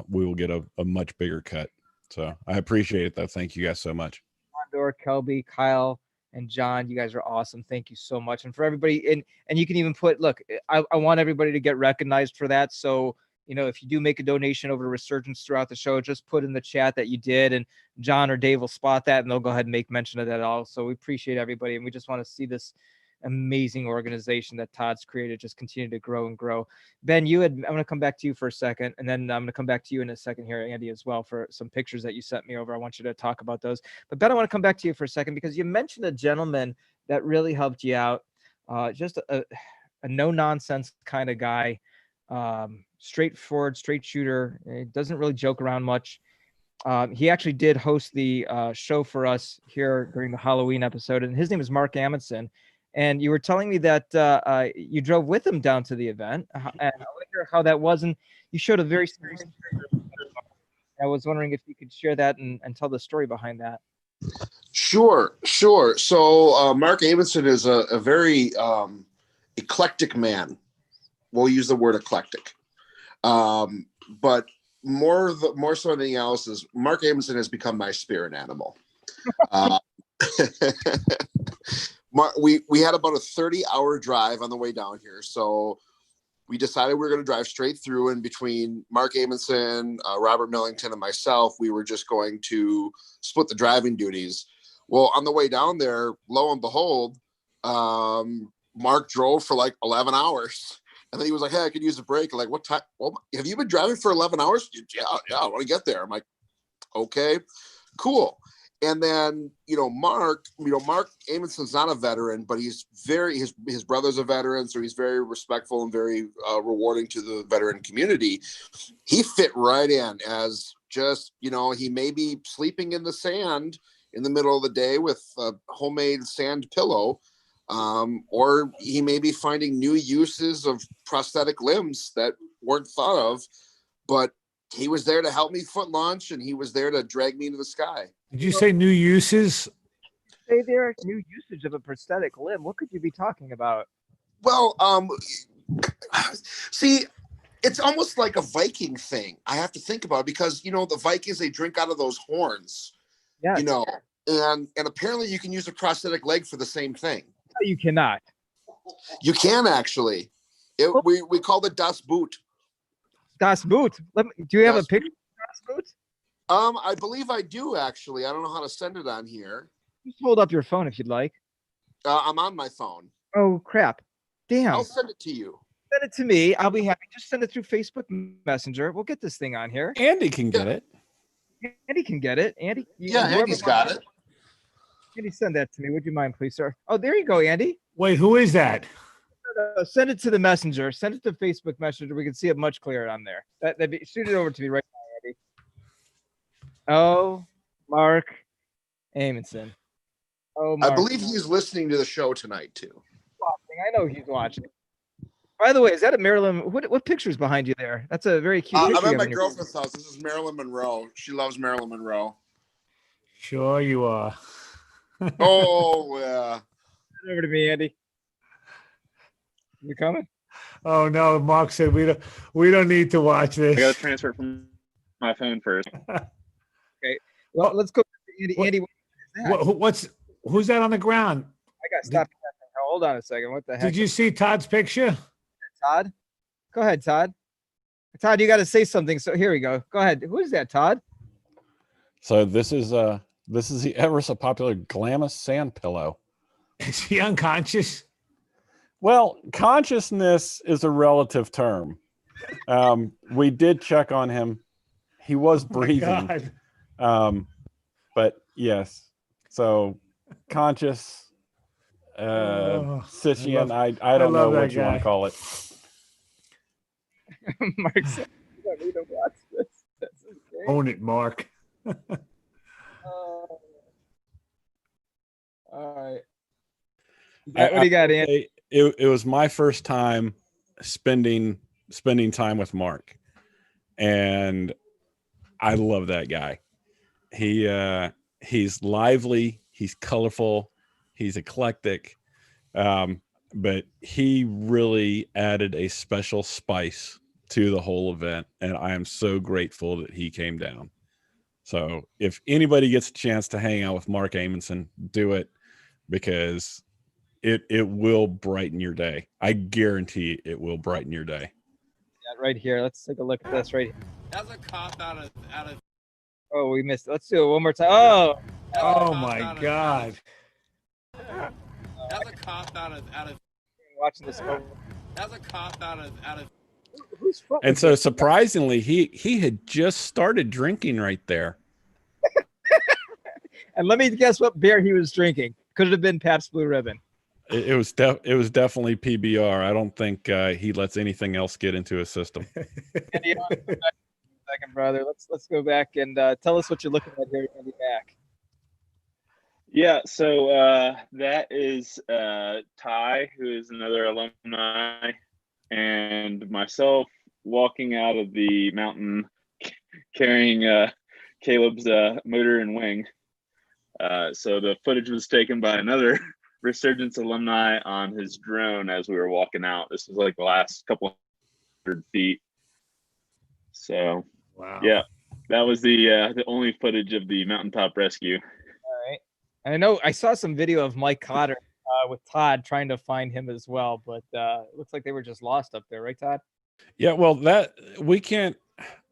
we will get a much bigger cut. So I appreciate it, though. Thank you guys so much. Condor, Kelby, Kyle, and John, you guys are awesome. Thank you so much. And for everybody, and you can even put, look, I want everybody to get recognized for that. So, if you do make a donation over to Resurgence throughout the show, just put in the chat that you did, and John or Dave will spot that, and they'll go ahead and make mention of that all. So we appreciate everybody, and we just want to see this amazing organization that Todd's created just continue to grow and grow. Ben, I'm going to come back to you for a second, and then I'm going to come back to you in a second here, Andy, as well, for some pictures that you sent me over. I want you to talk about those. But Ben, I want to come back to you for a second because you mentioned a gentleman that really helped you out. Just a no-nonsense kind of guy, straightforward, straight shooter. He doesn't really joke around much. He actually did host the show for us here during the Halloween episode, and his name is Mark Amundsen. And you were telling me that you drove with him down to the event, and I wonder how that was. And you showed a very serious. I was wondering if you could share that and tell the story behind that. Sure. So Mark Amundsen is a very eclectic man. We'll use the word eclectic. But more so than anything else is Mark Amundsen has become my spirit animal. We had about a 30-hour drive on the way down here, so we decided we were going to drive straight through. And between Mark Amundsen, Robert Millington, and myself, we were just going to split the driving duties. Well, on the way down there, lo and behold, Mark drove for like 11 hours. And then he was like, hey, I could use a break. I'm like, what time? Well, have you been driving for 11 hours? Yeah, I want to get there. I'm like, okay, cool. And then, Mark Amundsen's not a veteran, but he's his brother's a veteran. So he's very respectful and very rewarding to the veteran community. He fit right in as just, he may be sleeping in the sand in the middle of the day with a homemade sand pillow. Or he may be finding new uses of prosthetic limbs that weren't thought of, but he was there to help me foot launch, and he was there to drag me into the sky. Did you say new uses? Say there are new usage of a prosthetic limb. What could you be talking about? Well, see, it's almost like a Viking thing. I have to think about it because, the Vikings, they drink out of those horns, yes. And apparently you can use a prosthetic leg for the same thing. No, you cannot. You can actually. We call it Das Boot. Das Boot. Do you have a picture of Das Boot? I believe I do actually. I don't know how to send it on here. Just hold up your phone if you'd like. I'm on my phone. Oh crap! Damn. I'll send it to you. Send it to me. I'll be happy. Just send it through Facebook Messenger. We'll get this thing on here. Andy can get it. Andy can get it. Andy. Andy's got it. Andy, send that to me. Would you mind, please, sir? Oh, there you go, Andy. Wait, who is that? Send it to the messenger. Send it to Facebook Messenger. We can see it much clearer on there. Shoot it over to me right now, Andy. Oh, Mark Amundsen. Oh, Mark. I believe he's listening to the show tonight too. I know he's watching. By the way, is that a Marilyn? What picture's behind you there? That's a very cute picture. I'm at my girlfriend's house. This is Marilyn Monroe. She loves Marilyn Monroe. Sure you are. Oh yeah. Send it over to me, Andy. You coming? Oh no, Mark said we don't need to watch this. I got to transfer from my phone first. Okay. Well, let's go to Andy. Andy, who's that on the ground? I got to stop. Hold on a second. What the heck? Did you see Todd's picture? Todd? Go ahead, Todd. Todd, you got to say something. So here we go. Go ahead. Who is that, Todd? So this is the ever so popular Glamis sand pillow. Is he unconscious? Well, consciousness is a relative term. We did check on him. He was breathing. But yes. So conscious, Sitchian, I don't know what you want to call it. Mark said, "You don't need to watch this." That's okay. Own it, Mark. All right. What do you got, Andy? It was my first time spending time with Mark, and I love that guy. He's lively, he's colorful, he's eclectic, but he really added a special spice to the whole event, and I am so grateful that he came down. So if anybody gets a chance to hang out with Mark Amundsen, do it, because it will brighten your day. I guarantee it will brighten your day. Yeah, right here. Let's take a look at this right here. That's a cop out of. Oh, we missed it. Let's do it one more time. Oh my God. That's a cop out of. Watching this. That's a cop out of. And so surprisingly, he had just started drinking right there. And let me guess what beer he was drinking. Could it have been Pabst Blue Ribbon? It was definitely PBR. I don't think he lets anything else get into his system. Andy, second, brother. Let's go back and tell us what you're looking at here, Andy. Back. Yeah, so that is Ty, who is another alumni, and myself walking out of the mountain carrying Caleb's motor and wing. So the footage was taken by another Resurgence alumni on his drone as we were walking out. This was like the last couple hundred feet. So Wow. Yeah, that was the only footage of the mountaintop rescue. All right. And I know I saw some video of Mike Cotter with Todd trying to find him as well, but it looks like they were just lost up there, right, Todd? Yeah, well, that we can't.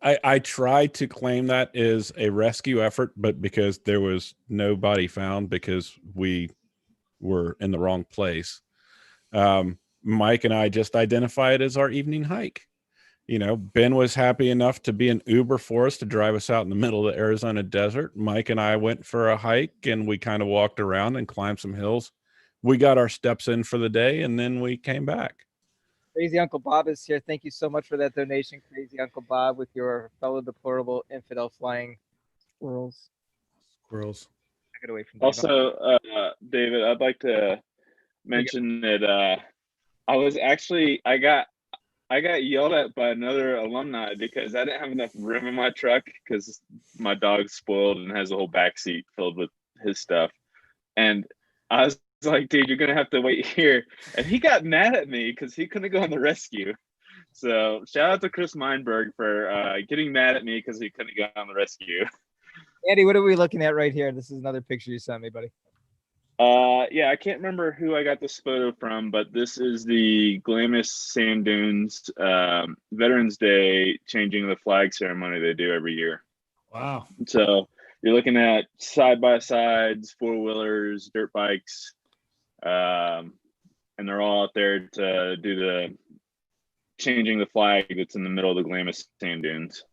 I tried to claim that is a rescue effort, but because there was nobody found because we were in the wrong place, Mike and I just identify it as our evening hike. You know, Ben was happy enough to be an Uber for us to drive us out in the middle of the Arizona desert. Mike and I went for a hike, and we kind of walked around and climbed some hills. We got our steps in for the day, and then we came back. Crazy Uncle Bob is here. Thank you so much for that donation, Crazy Uncle Bob, with your fellow deplorable infidel flying squirrels. Take it away from Dave. Also, David, I'd like to mention that I got yelled at by another alumni because I didn't have enough room in my truck because my dog's spoiled and has a whole back seat filled with his stuff. And I was like, dude, you're going to have to wait here. And he got mad at me because he couldn't go on the rescue. So shout out to Chris Meinberg for getting mad at me because he couldn't go on the rescue. Andy, what are we looking at right here? This is another picture you sent me, buddy. Yeah, I can't remember who I got this photo from, but this is the Glamis Sand Dunes Veterans Day changing the flag ceremony they do every year. Wow. So you're looking at side-by-sides, four-wheelers, dirt bikes, and they're all out there to do the changing the flag that's in the middle of the Glamis Sand Dunes.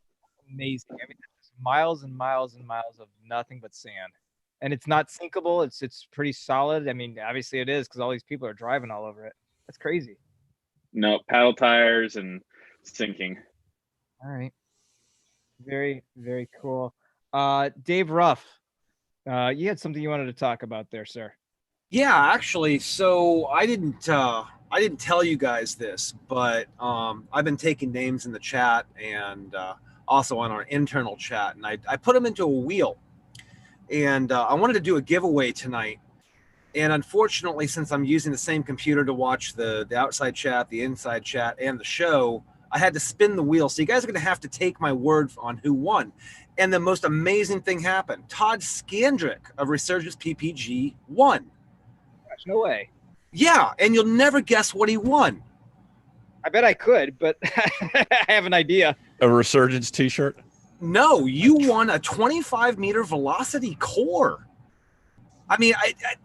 Amazing. I mean, miles and miles and miles of nothing but sand. And it's not sinkable. It's pretty solid. I mean, obviously it is because all these people are driving all over it. That's crazy. No, paddle tires and sinking. All right. Very, very cool. Dave Ruff, you had something you wanted to talk about there, sir. Yeah, actually, so I didn't tell you guys this, but I've been taking names in the chat and also on our internal chat, and I put them into a wheel. And I wanted to do a giveaway tonight. And unfortunately, since I'm using the same computer to watch the outside chat, the inside chat, and the show, I had to spin the wheel. So you guys are going to have to take my word on who won. And the most amazing thing happened. Todd Scandrett of Resurgence PPG won. Gosh, no way. Yeah, and you'll never guess what he won. I bet I could, but I have an idea. A Resurgence t-shirt? No, you won a 25-meter velocity core. I mean,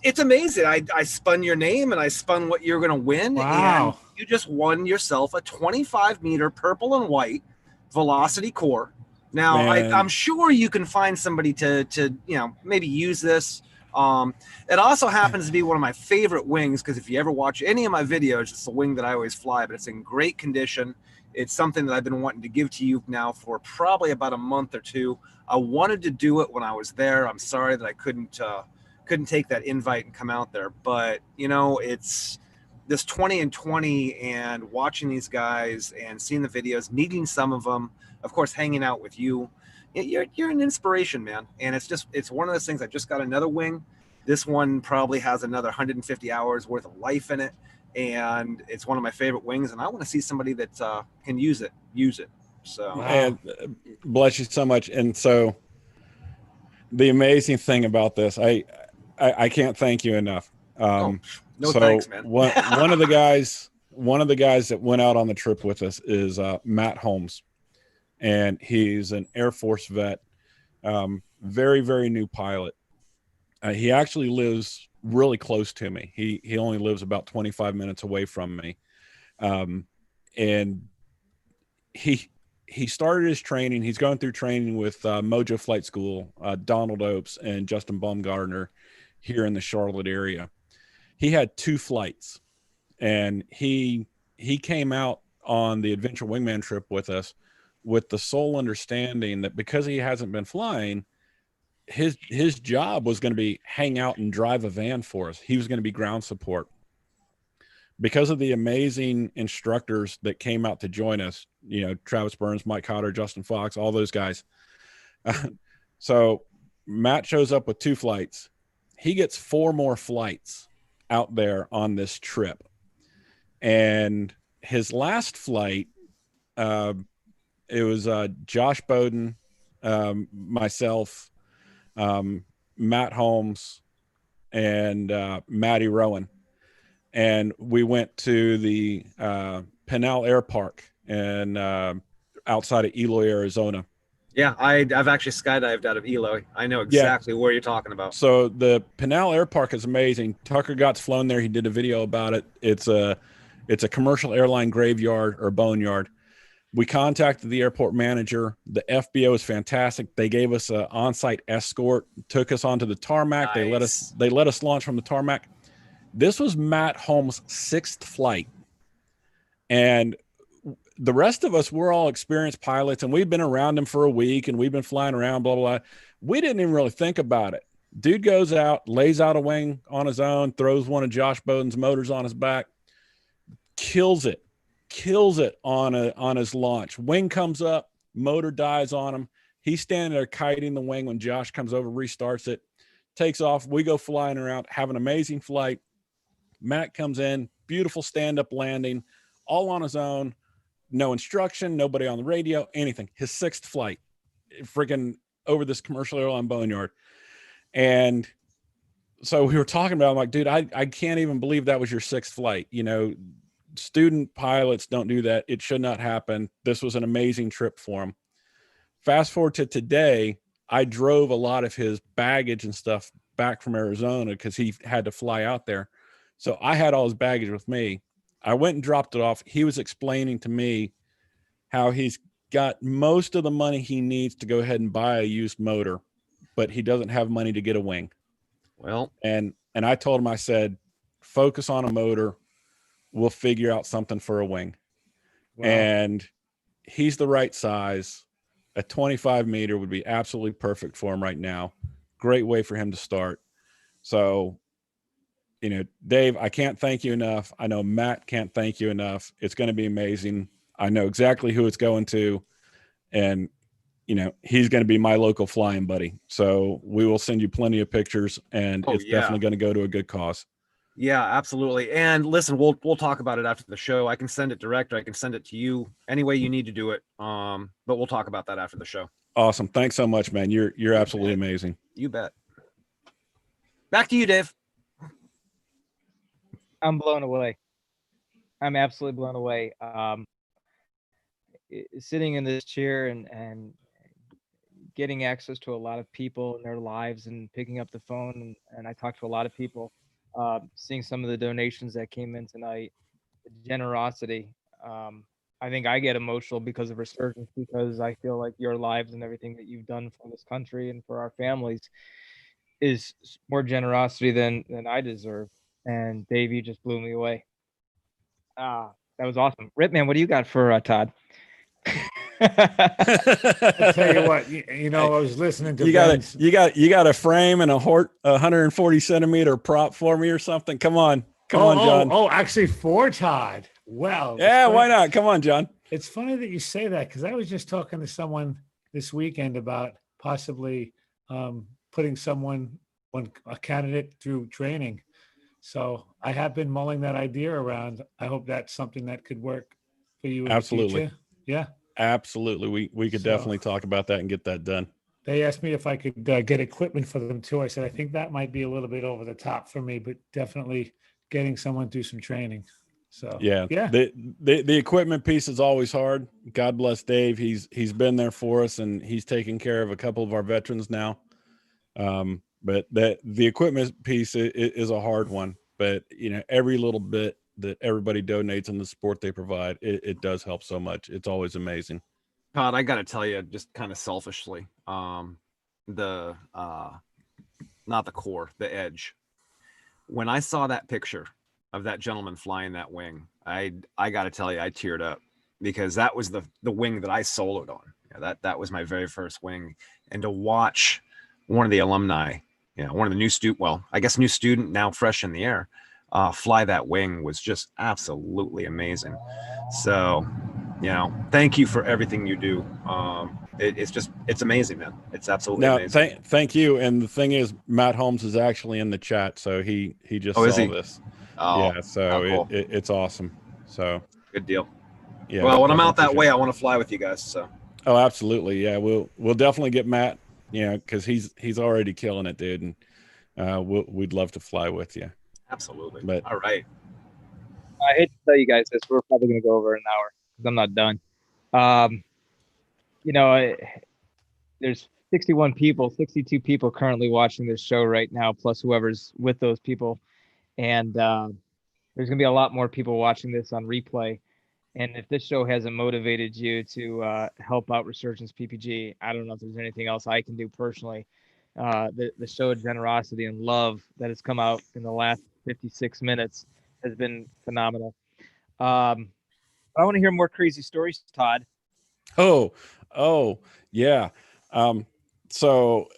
it's amazing. I spun your name and I spun what you're going to win. Wow. And you just won yourself a 25-meter purple and white velocity core. Now, I'm sure you can find somebody to maybe use this. It also happens to be one of my favorite wings because if you ever watch any of my videos, it's the wing that I always fly, but it's in great condition. It's something that I've been wanting to give to you now for probably about a month or two. I wanted to do it when I was there. I'm sorry that I couldn't take that invite and come out there. But, it's this 20 and 20 and watching these guys and seeing the videos, meeting some of them, of course, hanging out with you. You're an inspiration, man. And it's one of those things. I just got another wing. This one probably has another 150 hours worth of life in it. And it's one of my favorite wings, and I want to see somebody that can use it. So, and bless you so much. And so, the amazing thing about this, I can't thank you enough. Thanks, man. one of the guys that went out on the trip with us is Matt Holmes, and he's an Air Force vet, very, very new pilot. He actually lives really close to me. He only lives about 25 minutes away from me. And he started his training. He's going through training with Mojo Flight School, Donald Opes and Justin Baumgartner here in the Charlotte area. He had 2 flights, and he came out on the Adventure Wingman trip with us with the sole understanding that because he hasn't been flying, his job was going to be hang out and drive a van for us. He was going to be ground support. Because of the amazing instructors that came out to join us, Travis Burns, Mike Cotter, Justin Fox, all those guys. So Matt shows up with 2 flights. He gets 4 more flights out there on this trip. And his last flight, It was Josh Bowden, myself, Matt Holmes, and Matty Rowan. And we went to the Pinal Air Park and outside of Eloy, Arizona. Yeah, I've actually skydived out of Eloy. I know exactly where you're talking about. So the Pinal Air Park is amazing. Tucker Gott's flown there. He did a video about it. It's a commercial airline graveyard or boneyard. We contacted the airport manager. The FBO is fantastic. They gave us an on-site escort, took us onto the tarmac. Nice. They let us launch from the tarmac. This was Matt Holmes' 6th flight. And the rest of us, we're all experienced pilots, and we've been around him for a week, and we've been flying around, blah, blah, blah. We didn't even really think about it. Dude goes out, lays out a wing on his own, throws one of Josh Bowden's motors on his back, kills it on his launch. Wing comes up, motor dies on him. He's standing there kiting the wing when Josh comes over, restarts it, takes off. We go flying around, have an amazing flight. Matt comes in, beautiful stand-up landing, all on his own, no instruction, nobody on the radio, anything. His 6th flight, freaking over this commercial airline boneyard. And so we were talking about, I'm like, dude, I can't even believe that was your 6th flight. You know, student pilots don't do that. It should not happen. This was an amazing trip for him. Fast forward to today, I drove a lot of his baggage and stuff back from Arizona because he had to fly out there. So I had all his baggage with me. I went and dropped it off. He was explaining to me how he's got most of the money he needs to go ahead and buy a used motor, but he doesn't have money to get a wing. Well, and I told him, I said, focus on a motor. We'll figure out something for a wing. Wow. And he's the right size. A 25 meter would be absolutely perfect for him right now. Great way for him to start. So, you know, Dave, I can't thank you enough. I know Matt can't thank you enough. It's going to be amazing. I know exactly who it's going to. And, you know, he's going to be my local flying buddy. So we will send you plenty of pictures, and it's definitely going to go to a good cause. Yeah, absolutely. And listen, we'll talk about it after the show. I can send it direct, or I can send it to you any way you need to do it. But we'll talk about that after the show. Awesome. Thanks so much, man. You're absolutely amazing. You bet. Back to you, Dave. I'm blown away. I'm absolutely blown away. Sitting in this chair and getting access to a lot of people in their lives and picking up the phone. And I talked to a lot of people, seeing some of the donations that came in tonight, the generosity. I think I get emotional because of Resurgence, because I feel like your lives and everything that you've done for this country and for our families is more generosity than I deserve. And Dave, you just blew me away. That was awesome. Ripman, what do you got for Todd? I'll tell you what, you know, I was listening to you got a frame and a 140 centimeter prop for me or something. Come on, John. Oh, actually for Todd. Well, yeah, why not? Come on, John. It's funny that you say that, because I was just talking to someone this weekend about possibly putting a candidate through training. So I have been mulling that idea around. I hope that's something that could work for you. Absolutely. In the future. Yeah. Absolutely. We could definitely talk about that and get that done. They asked me if I could get equipment for them too. I said, I think that might be a little bit over the top for me, but definitely getting someone through some training. So yeah. The equipment piece is always hard. God bless Dave. He's been there for us, and he's taking care of a couple of our veterans now. But the equipment piece is a hard one, but you know, every little bit that everybody donates and the support they provide, it does help so much. It's always amazing. Todd, I got to tell you, just kind of selfishly, not the core, the edge. When I saw that picture of that gentleman flying that wing, I got to tell you, I teared up, because that was the wing that I soloed on. Yeah, that was my very first wing. And to watch one of the alumni, one of the new student, now fresh in the air, fly that wing was just absolutely amazing. So, thank you for everything you do. It's amazing, man. It's absolutely amazing. Thank you. And the thing is, Matt Holmes is actually in the chat, so he just saw this. Oh, yeah. So cool. it's awesome. So good deal. Yeah. Well, when I'm out that way, I want to fly with you guys. So Oh, absolutely. Yeah, we'll definitely get Matt. Because he's already killing it, dude, and we'd love to fly with you. Absolutely. But all right. I hate to tell you guys this, we're probably going to go over an hour because I'm not done. There's 61 people, 62 people currently watching this show right now, plus whoever's with those people. And there's going to be a lot more people watching this on replay. And if this show hasn't motivated you to help out Resurgence PPG, I don't know if there's anything else I can do personally. The show of generosity and love that has come out in the last 56 minutes has been phenomenal. I want to hear more crazy stories, Todd. Oh, yeah. So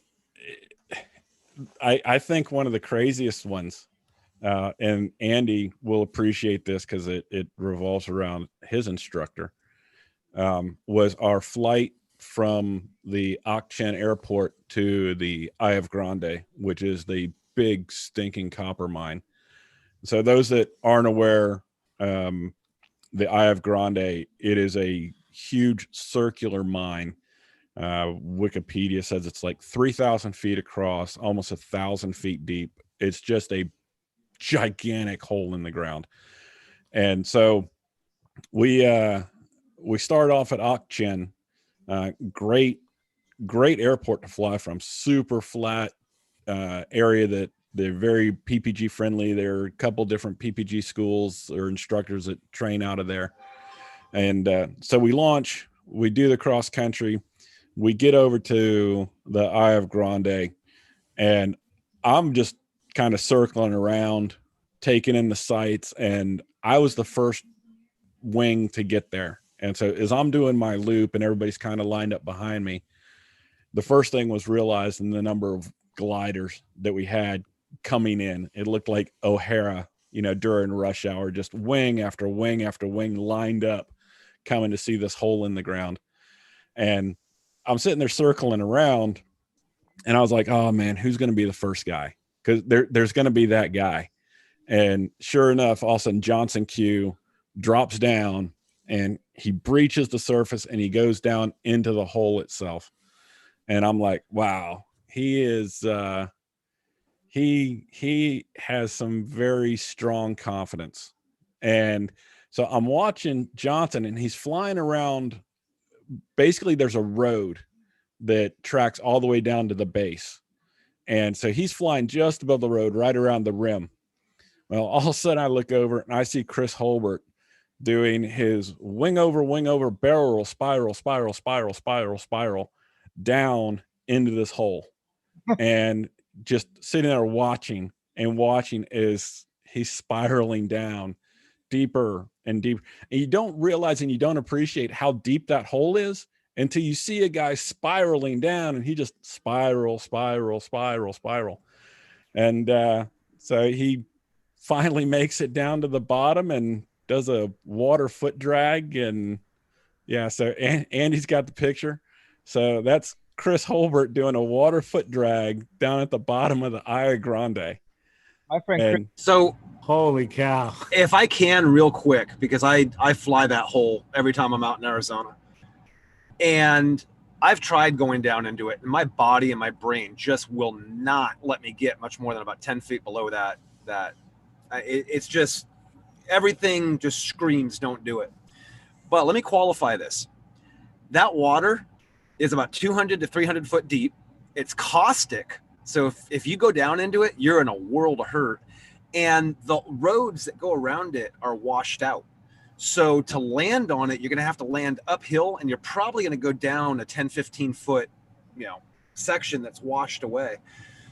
I think one of the craziest ones, and Andy will appreciate this because it revolves around his instructor, was our flight from the Aachen airport to the Eye of Grande, which is the big stinking copper mine. So those that aren't aware, the Eye of Grande, it is a huge circular mine. Wikipedia says it's like 3,000 feet across, almost 1,000 feet deep. It's just a gigantic hole in the ground. And so we start off at Aachen, great airport to fly from, super flat area that they're very PPG friendly. There are a couple different PPG schools or instructors that train out of there. And so we launch, we do the cross country, we get over to the Eye of Grande, and I'm just kind of circling around, taking in the sights, and I was the first wing to get there. And so as I'm doing my loop and everybody's kind of lined up behind me, the first thing was realizing the number of gliders that we had coming in. It looked like O'Hara, during rush hour, just wing after wing after wing lined up, coming to see this hole in the ground. And I'm sitting there circling around, and I was like, oh man, who's going to be the first guy? Because there's going to be that guy. And sure enough, all of a sudden Johnson Q drops down and he breaches the surface and he goes down into the hole itself. And I'm like, wow, he is, he has some very strong confidence. And so I'm watching Johnson, and he's flying around. Basically there's a road that tracks all the way down to the base. And so he's flying just above the road, right around the rim. Well, all of a sudden I look over and I see Chris Holbert doing his wing over, barrel roll, spiral down into this hole. And just sitting there watching as he's spiraling down deeper and deeper. And you don't realize and you don't appreciate how deep that hole is until you see a guy spiraling down, and he just spiral. And so he finally makes it down to the bottom and does a water foot drag. And yeah, so Andy's got the picture. So that's Chris Holbert doing a water foot drag down at the bottom of the Aya Grande. My friend Chris. So holy cow. If I can real quick, because I fly that hole every time I'm out in Arizona. And I've tried going down into it, and my body and my brain just will not let me get much more than about 10 feet below that. It's just, everything just screams, don't do it. But let me qualify this. That water is about 200 to 300 foot deep. It's caustic. So if you go down into it, you're in a world of hurt. And the roads that go around it are washed out. So to land on it, you're going to have to land uphill, and you're probably going to go down a 10, 15 foot, section that's washed away.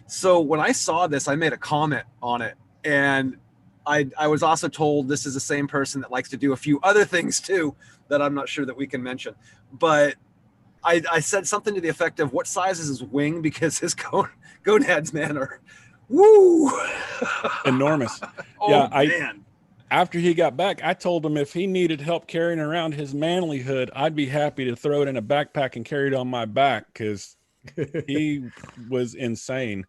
So when I saw this, I made a comment on it. And I was also told this is the same person that likes to do a few other things too, that I'm not sure that we can mention. But I said something to the effect of, what size is his wing? Because his gonads, man, are woo enormous. Oh, man. After he got back, I told him if he needed help carrying around his manlyhood, I'd be happy to throw it in a backpack and carry it on my back, because he was insane.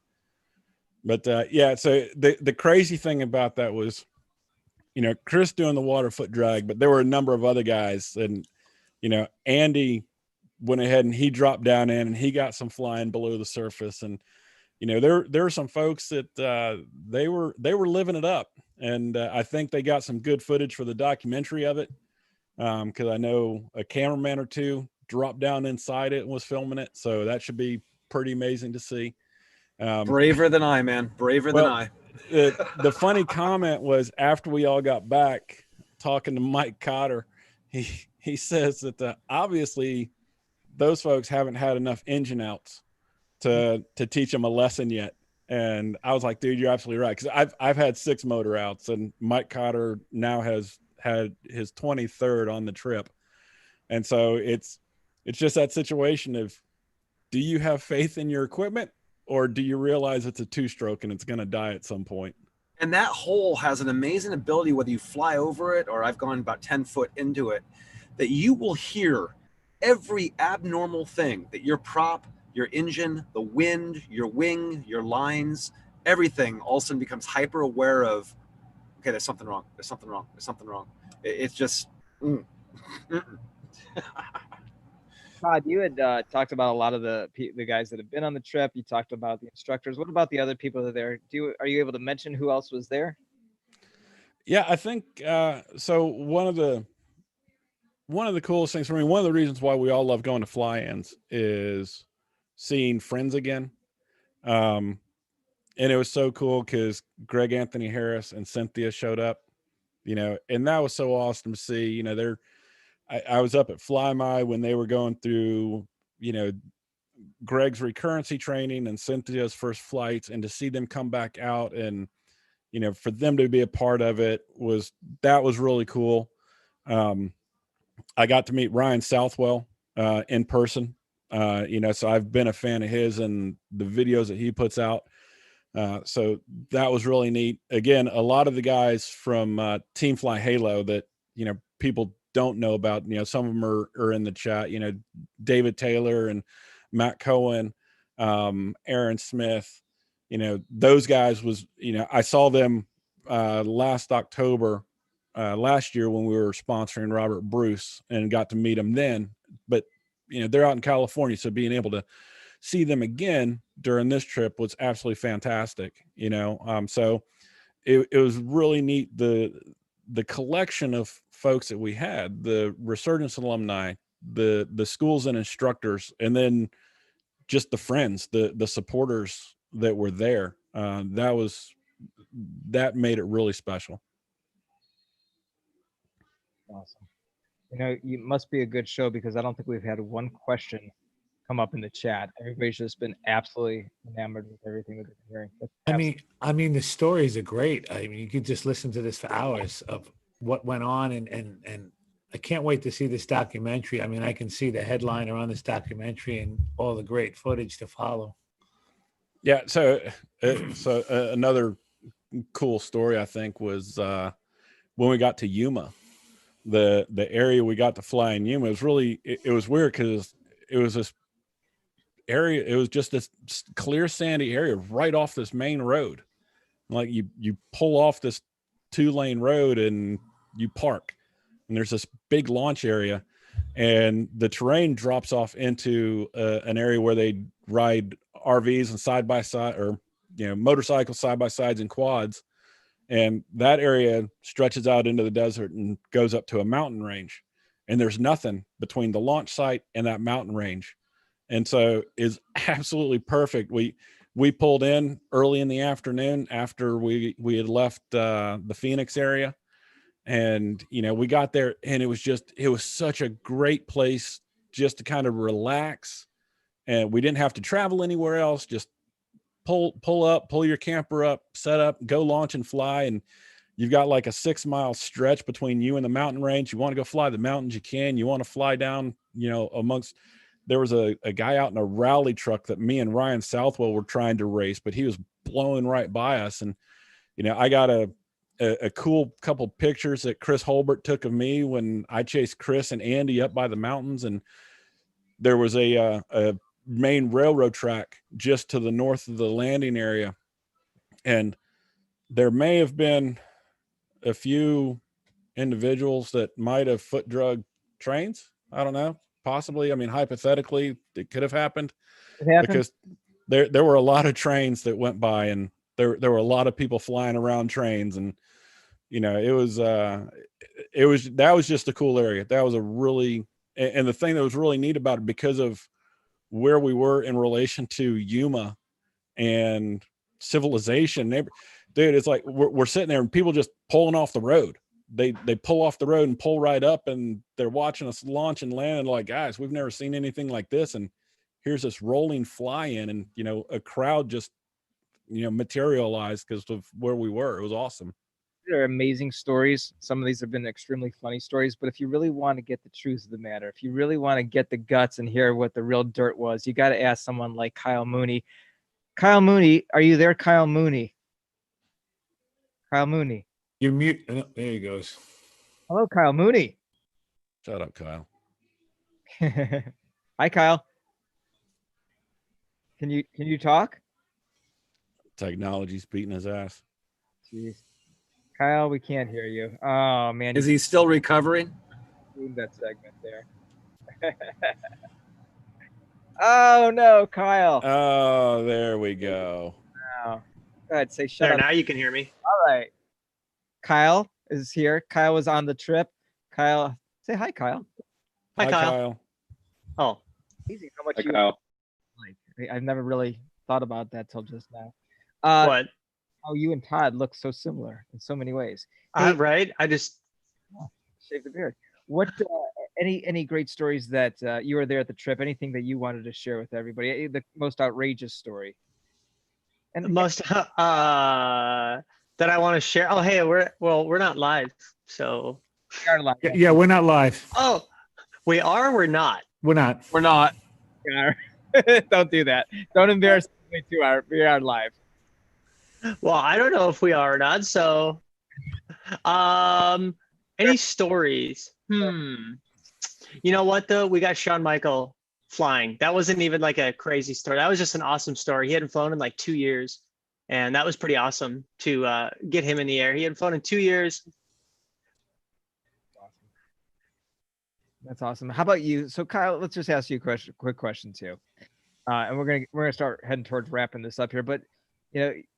But yeah, so the crazy thing about that was, Chris doing the water foot drag, but there were a number of other guys, and Andy went ahead and he dropped down in and he got some flying below the surface. And, you know, there are some folks that they were living it up. And I think they got some good footage for the documentary of it. Because I know a cameraman or two dropped down inside it and was filming it. So that should be pretty amazing to see. Braver than I, man. Braver than I. The funny comment was after we all got back talking to Mike Cotter, he says that obviously those folks haven't had enough engine outs to teach them a lesson yet. And I was like, dude, you're absolutely right. Cause I've had 6 motor outs, and Mike Cotter now has had his 23rd on the trip. And so it's just that situation of, do you have faith in your equipment, or do you realize it's a 2-stroke and it's going to die at some point? And that hole has an amazing ability, whether you fly over it or I've gone about 10 foot into it, that you will hear every abnormal thing that your prop, your engine, the wind, your wing, your lines, everything all of a sudden becomes hyper aware of, okay, there's something wrong. There's something wrong. There's something wrong. It's just. Todd, you had talked about a lot of the guys that have been on the trip. You talked about the instructors. What about the other people that are there? Are you able to mention who else was there? Yeah, I think so. One of the coolest things for me, one of the reasons why we all love going to fly-ins is seeing friends again. And it was so cool because Greg Anthony Harris and Cynthia showed up, you know, and that was so awesome to see. You know, I was up at Fly My when they were going through, you know, Greg's recurrency training and Cynthia's first flights, and to see them come back out and, you know, for them to be a part of it was really cool. I got to meet Ryan Southwell in person, you know, so I've been a fan of his and the videos that he puts out. So that was really neat. Again, a lot of the guys from Team Fly Halo that, you know, people don't know about, you know, some of them are in the chat, you know, David Taylor and Matt Cohen, Aaron Smith, you know, those guys was, you know, I saw them last October last year when we were sponsoring Robert Bruce and got to meet them then. But, you know, they're out in California, so being able to see them again during this trip was absolutely fantastic, you know. So it was really neat, the collection of folks that we had, the Resurgence alumni, the schools and instructors, and then just the friends, the supporters that were there. That made it really special. Awesome. You know, it must be a good show because I don't think we've had one question come up in the chat. Everybody's just been absolutely enamored with everything that they're hearing. I mean, the stories are great. I mean, you could just listen to this for hours of what went on, and I can't wait to see this documentary. I mean, I can see the headliner on this documentary and all the great footage to follow. Yeah. So another cool story, I think, was when we got to Yuma, the area we got to fly in Yuma. It was weird because it was this area. It was just this clear sandy area right off this main road. Like you pull off this 2-lane road and you park, and there's this big launch area, and the terrain drops off into an area where they ride RVs and side by side, or, you know, motorcycles, side by sides and quads. And that area stretches out into the desert and goes up to a mountain range, and there's nothing between the launch site and that mountain range. And so is absolutely perfect. We pulled in early in the afternoon after we had left the Phoenix area, and, you know, we got there, and it was such a great place just to kind of relax, and we didn't have to travel anywhere else. Just pull your camper up, set up, go launch and fly. And you've got like a 6-mile stretch between you and the mountain range. You want to go fly the mountains, you can. You want to fly down, you know, there was a guy out in a rally truck that me and Ryan Southwell were trying to race, but he was blowing right by us. And, you know, I got a cool couple pictures that Chris Holbert took of me when I chased Chris and Andy up by the mountains. And there was a main railroad track just to the north of the landing area, and there may have been a few individuals that might have foot drug trains. I don't know, possibly, I mean, hypothetically, it could have happened. It happened because there were a lot of trains that went by, and there were a lot of people flying around trains, and it was that was just a cool area. That was a really, and the thing that was really neat about it, because of where we were in relation to Yuma and civilization, dude, it's like we're sitting there and people just pulling off the road. They pull off the road and pull right up, and they're watching us launch and land, and like, guys, we've never seen anything like this. And here's this rolling fly in, and a crowd just materialized because of where we were. It was awesome. They're amazing stories. Some of these have been extremely funny stories, but if you really want to get the truth of the matter, if you really want to get the guts and hear what the real dirt was, you got to ask someone like Kyle Mooney. Kyle Mooney, are you there, Kyle Mooney? Kyle Mooney. You're mute. Oh, there he goes. Hello, Kyle Mooney. Shut up, Kyle. Hi, Kyle. Can you talk? Technology's beating his ass. Jeez. Kyle, we can't hear you. Oh, man. Is he still recovering? That segment there. Oh, no, Kyle. Oh, there we go. Wow. Go ahead, say shut there, up. now you can hear me. All right. Kyle is here. Kyle was on the trip. Kyle, say hi, Kyle. Hi, Kyle. Oh. Easy. How much Hi, you Kyle. like? I've never really thought about that till just now. What? How you and Todd look so similar in so many ways. Hey, Right? I just shave the beard. What? Any great stories that you were there at the trip? Anything that you wanted to share with everybody? The most outrageous story. And most that I want to share. Oh, hey, we're not live, so we are live. Yeah, we're not live. Oh, we are. We're not. We're not. We're not. We are. Don't do that. Don't embarrass me too. We are live. Well, I don't know if we are or not. So, any stories? You know what though? We got Shawn Michael flying. That wasn't even like a crazy story. That was just an awesome story. He hadn't flown in like 2 years, and that was pretty awesome to get him in the air. He hadn't flown in 2 years. That's awesome. How about you? So Kyle, let's just ask you a quick question too. And we're gonna start heading towards wrapping this up here. But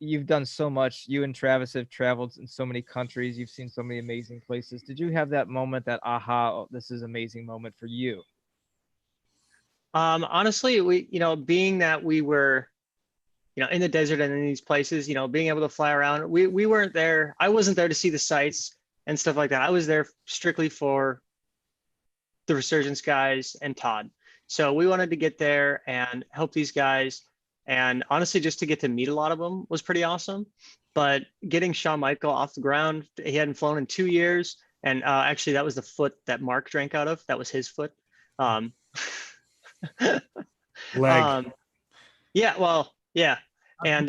you've done so much. You and Travis have traveled in so many countries. You've seen so many amazing places. Did you have that moment, that aha, oh, this is an amazing moment for you? Honestly, being that we were, in the desert and in these places, being able to fly around, we weren't there. I wasn't there to see the sights and stuff like that. I was there strictly for the Resurgence guys and Todd. So we wanted to get there and help these guys. And honestly, just to get to meet a lot of them was pretty awesome. But getting Shawn Michael off the ground, he hadn't flown in 2 years. And actually, that was the foot that Mark drank out of. That was his foot. Leg. Yeah, well, yeah. And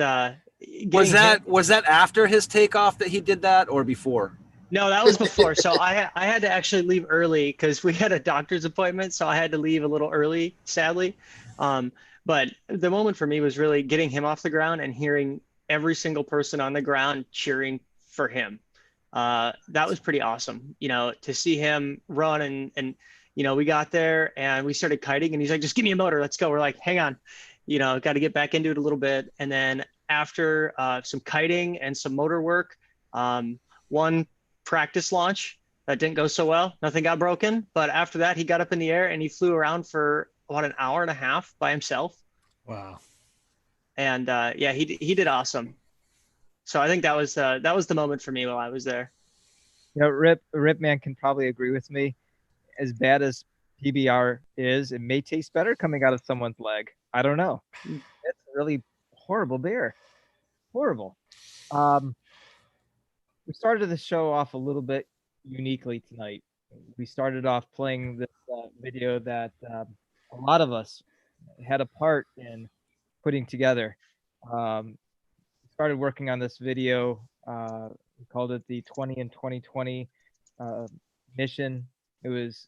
was that after his takeoff that he did that, or before? No, that was before. So I had to actually leave early because we had a doctor's appointment. So I had to leave a little early, sadly. But the moment for me was really getting him off the ground and hearing every single person on the ground cheering for him. That was pretty awesome, to see him run and we got there and we started kiting and he's like, just give me a motor. Let's go. We're like, hang on, got to get back into it a little bit. And then after some kiting and some motor work, one practice launch that didn't go so well, nothing got broken. But after that, he got up in the air and he flew around for an hour and a half by himself. Wow. And he did awesome. So I think that was the moment for me while I was there. Rip man can probably agree with me. As bad as PBR is, it may taste better coming out of someone's leg. I don't know. It's a really horrible beer. Horrible. We started the show off a little bit uniquely tonight. We started off playing this video that a lot of us had a part in putting together. Started working on this video. We called it the 20 in 2020 mission. It was,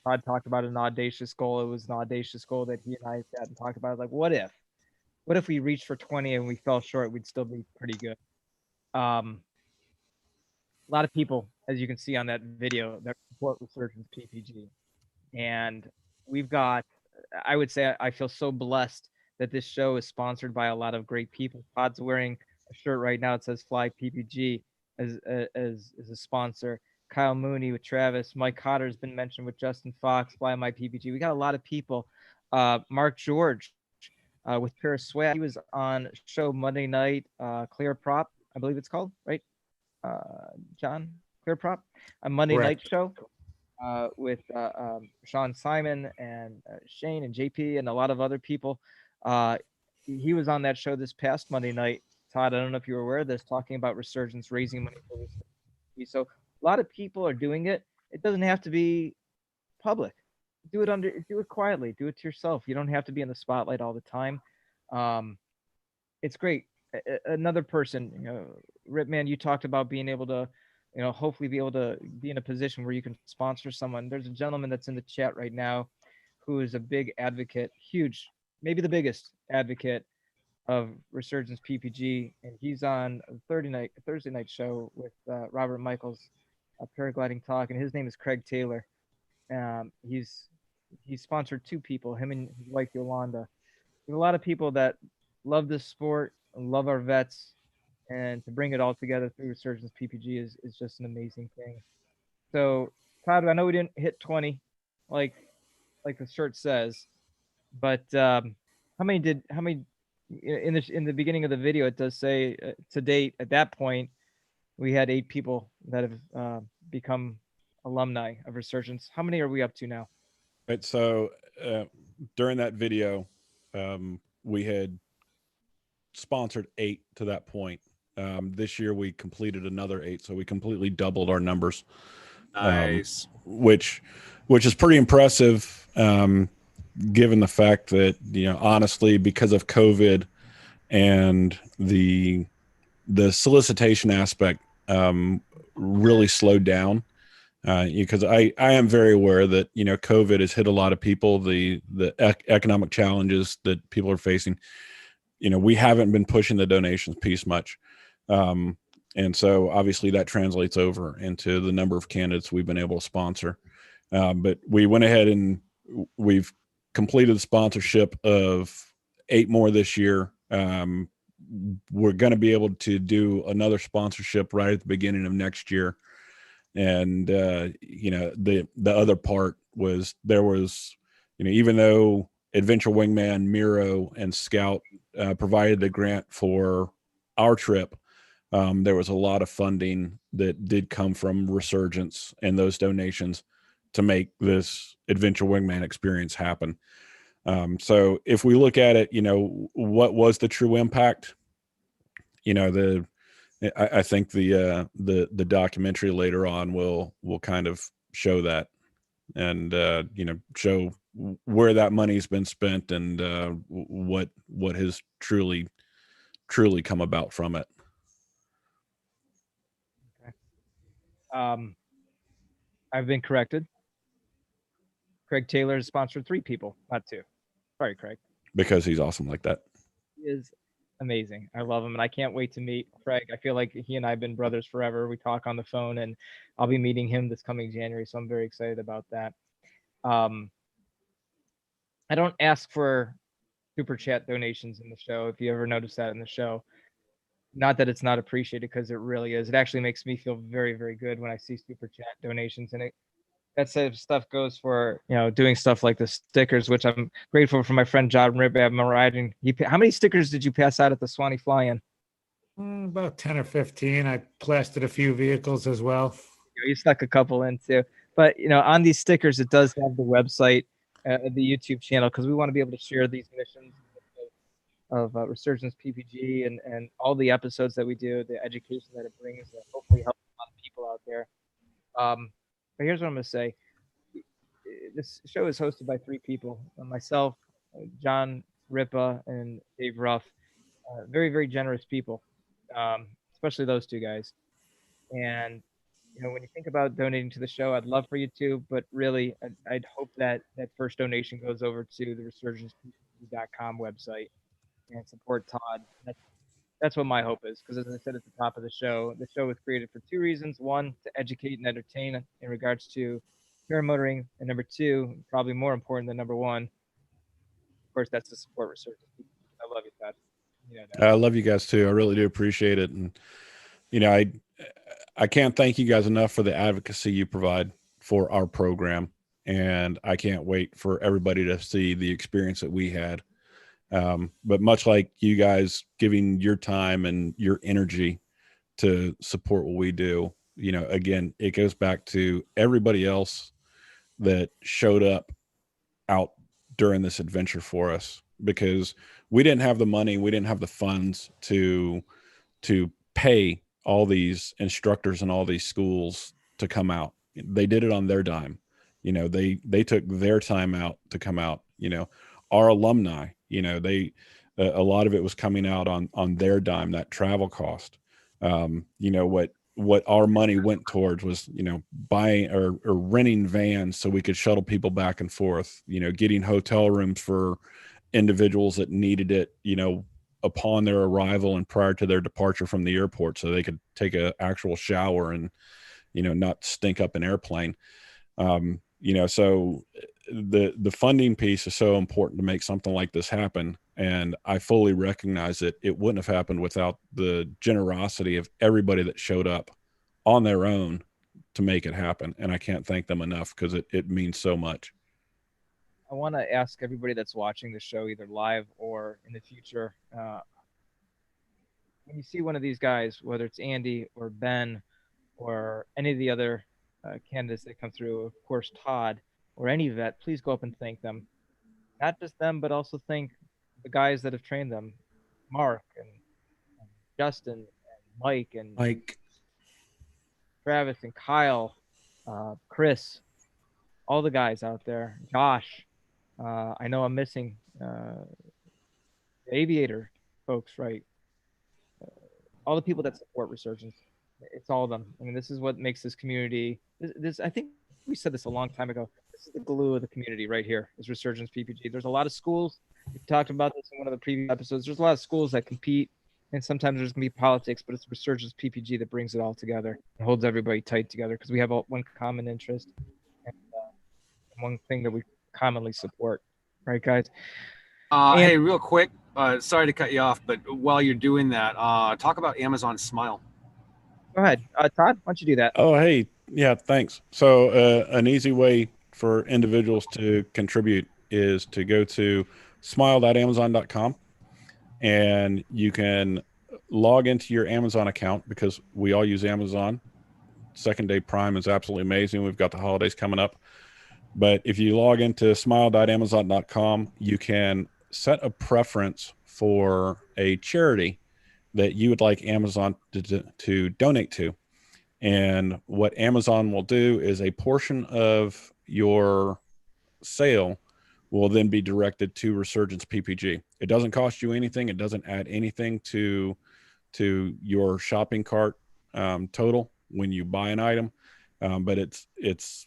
Todd talked about an audacious goal. It was an audacious goal that he and I sat and talked about. Like, what if we reached for 20 and we fell short? We'd still be pretty good. A lot of people, as you can see on that video, that support Resurgence PPG. And we've got, I would say I feel so blessed that this show is sponsored by a lot of great people. Todd's wearing a shirt right now. It says Fly PPG as a sponsor. Kyle Mooney with Travis. Mike Cotter has been mentioned with Justin Fox, Fly My PPG. We got a lot of people. Mark George with Pure Swag. He was on show Monday night, Clear Prop, I believe it's called, right? John, Clear Prop, a Monday night show with Sean Simon and Shane and JP and a lot of other people. He was on that show this past Monday night. Todd, I don't know if you were aware of this, talking about Resurgence, raising money for Resurgence. So a lot of people are doing it. It doesn't have to be public. Do it quietly. Do it to yourself. You don't have to be in the spotlight all the time. It's great. Another person, Ripman, you talked about being able to, hopefully be able to be in a position where you can sponsor someone. There's a gentleman that's in the chat right now who is a big advocate, huge, maybe the biggest advocate of Resurgence PPG, and he's on a Thursday night show with Robert Michaels, a paragliding talk, and his name is Craig Taylor. He's sponsored 2 people, him and his wife Yolanda. There's a lot of people that love this sport, love our vets, and to bring it all together through Resurgence PPG is just an amazing thing. So, Todd, I know we didn't hit 20, like the shirt says, but how many in the beginning of the video? It does say to date at that point we had 8 people that have become alumni of Resurgence. How many are we up to now? Right. So during that video, we had sponsored 8 to that point. This year we completed another 8, so we completely doubled our numbers. Nice. Which is pretty impressive, given the fact that, honestly, because of COVID and the solicitation aspect really slowed down. Because I am very aware that, COVID has hit a lot of people, the economic challenges that people are facing. We haven't been pushing the donations piece much. And so obviously that translates over into the number of candidates we've been able to sponsor. But we went ahead and we've completed the sponsorship of 8 more this year. We're going to be able to do another sponsorship right at the beginning of next year. And, the other part was there was, even though Adventure Wingman, Miro, and Scout provided the grant for our trip, there was a lot of funding that did come from Resurgence and those donations to make this Adventure Wingman experience happen. So if we look at it, what was the true impact? I think the documentary later on will kind of show that, and show where that money's been spent and what has truly come about from it. Okay. I've been corrected. Craig Taylor has sponsored 3 people, not 2. Sorry, Craig. Because he's awesome like that. He is amazing. I love him, and I can't wait to meet Craig. I feel like he and I have been brothers forever. We talk on the phone, and I'll be meeting him this coming January, so I'm very excited about that. I don't ask for super chat donations in the show, if you ever notice that in the show. Not that it's not appreciated, because it really is. It actually makes me feel very, very good when I see super chat donations, and that sort of stuff goes for, doing stuff like the stickers, which I'm grateful for my friend John Ribab riding. How many stickers did you pass out at the Swanee Fly-In? About 10 or 15. I plastered a few vehicles as well. You stuck a couple in too. But, on these stickers, it does have the website, the YouTube channel, because we want to be able to share these missions of Resurgence PPG and all the episodes that we do, the education that it brings, that hopefully helps a lot of people out there. But here's what I'm going to say. This show is hosted by 3 people, myself, John Ripa, and Dave Ruff. Very, very generous people, especially those 2 guys. And, when you think about donating to the show, I'd love for you to, but really, I'd hope that first donation goes over to the resurgenceppp.com website and support Todd. That's what my hope is, because as I said at the top of the show was created for 2 reasons. 1, to educate and entertain in regards to paramotoring, and number 2, probably more important than number 1, of course, that's to support Resurgence. I love you, Todd. You know that. I love you guys too. I really do appreciate it. And, you know, I can't thank you guys enough for the advocacy you provide for our program. And I can't wait for everybody to see the experience that we had. But much like you guys giving your time and your energy to support what we do, you know, again, it goes back to everybody else that showed up out during this adventure for us, because we didn't have the money, we didn't have the funds to pay all these instructors and all these schools to come out. They did it on their dime. You know, they took their time out to come out. You know, our alumni, you know, a lot of it was coming out on their dime, that travel cost. You know, what our money went towards was, you know, buying or renting vans so we could shuttle people back and forth, you know, getting hotel rooms for individuals that needed it, you know, upon their arrival and prior to their departure from the airport, so they could take an actual shower and, you know, not stink up an airplane. You know, so the funding piece is so important to make something like this happen. And I fully recognize that it wouldn't have happened without the generosity of everybody that showed up on their own to make it happen. And I can't thank them enough, because it means so much. I want to ask everybody that's watching the show, either live or in the future, when you see one of these guys, whether it's Andy or Ben or any of the other candidates that come through, of course, Todd or any vet, please go up and thank them. Not just them, but also thank the guys that have trained them, Mark and Justin and Mike and Travis and Kyle, Chris, all the guys out there, Josh. I know I'm missing the aviator folks, right? All the people that support Resurgence. It's all of them. I mean, this is what makes this community. This I think we said this a long time ago. This is the glue of the community right here, is Resurgence PPG. There's a lot of schools. We talked about this in one of the previous episodes. There's a lot of schools that compete, and sometimes there's going to be politics, but it's Resurgence PPG that brings it all together and holds everybody tight together, because we have one common interest and one thing that we commonly support. Right, guys? Hey, real quick, sorry to cut you off, but while you're doing that, talk about Amazon Smile. Go ahead. Todd, why don't you do that? Oh, hey. Yeah, thanks. So an easy way for individuals to contribute is to go to smile.amazon.com, and you can log into your Amazon account, because we all use Amazon. Second Day Prime is absolutely amazing. We've got the holidays coming up. But if you log into smile.amazon.com, you can set a preference for a charity that you would like Amazon to donate to. And what Amazon will do is a portion of your sale will then be directed to Resurgence PPG. It doesn't cost you anything. It doesn't add anything to your shopping cart total when you buy an item. But it's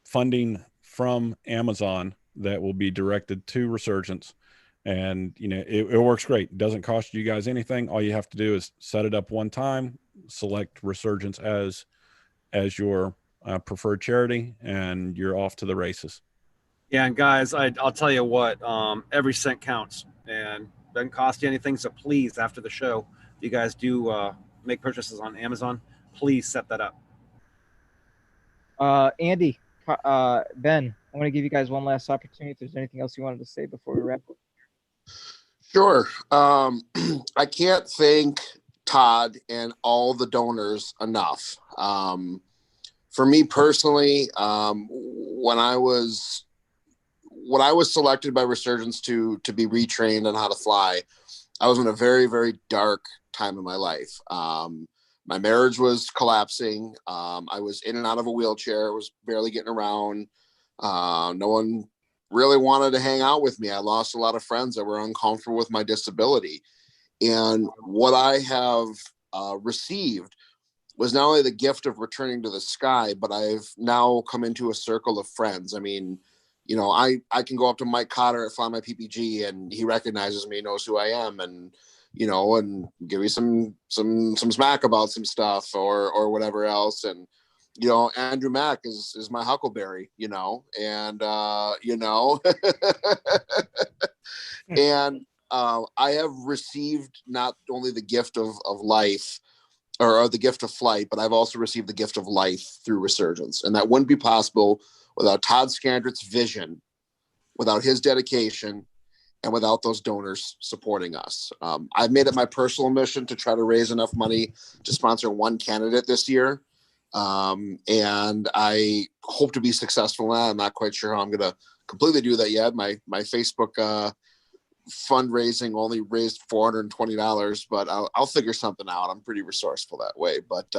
funding from Amazon that will be directed to Resurgence. And, you know, it works great. It doesn't cost you guys anything. All you have to do is set it up one time, select Resurgence as your preferred charity, and you're off to the races. Yeah, and guys, I'll tell you what, every cent counts, and doesn't cost you anything. So please, after the show, if you guys do make purchases on Amazon, please set that up. Andy, Ben, I want to give you guys one last opportunity. If there's anything else you wanted to say before we wrap up. Sure. I can't thank Todd and all the donors enough. For me personally, when I was selected by Resurgence to be retrained on how to fly, I was in a very, very dark time in my life. My marriage was collapsing. I was in and out of a wheelchair. I was barely getting around. No one really wanted to hang out with me. I lost a lot of friends that were uncomfortable with my disability. And what I have received was not only the gift of returning to the sky, but I've now come into a circle of friends. I mean, you know, I can go up to Mike Cotter at Fly My PPG, and he recognizes me, knows who I am, and, you know, and give me some smack about some stuff or whatever else. And you know, Andrew Mack is my huckleberry, you know, and you know, and I have received not only the gift of life or the gift of flight, but I've also received the gift of life through Resurgence, and that wouldn't be possible without Todd Scandrett's vision, without his dedication, and without those donors supporting us. I've made it my personal mission to try to raise enough money to sponsor one candidate this year. And I hope to be successful in that. I'm not quite sure how I'm going to completely do that yet. My Facebook fundraising only raised $420, but I'll figure something out. I'm pretty resourceful that way. But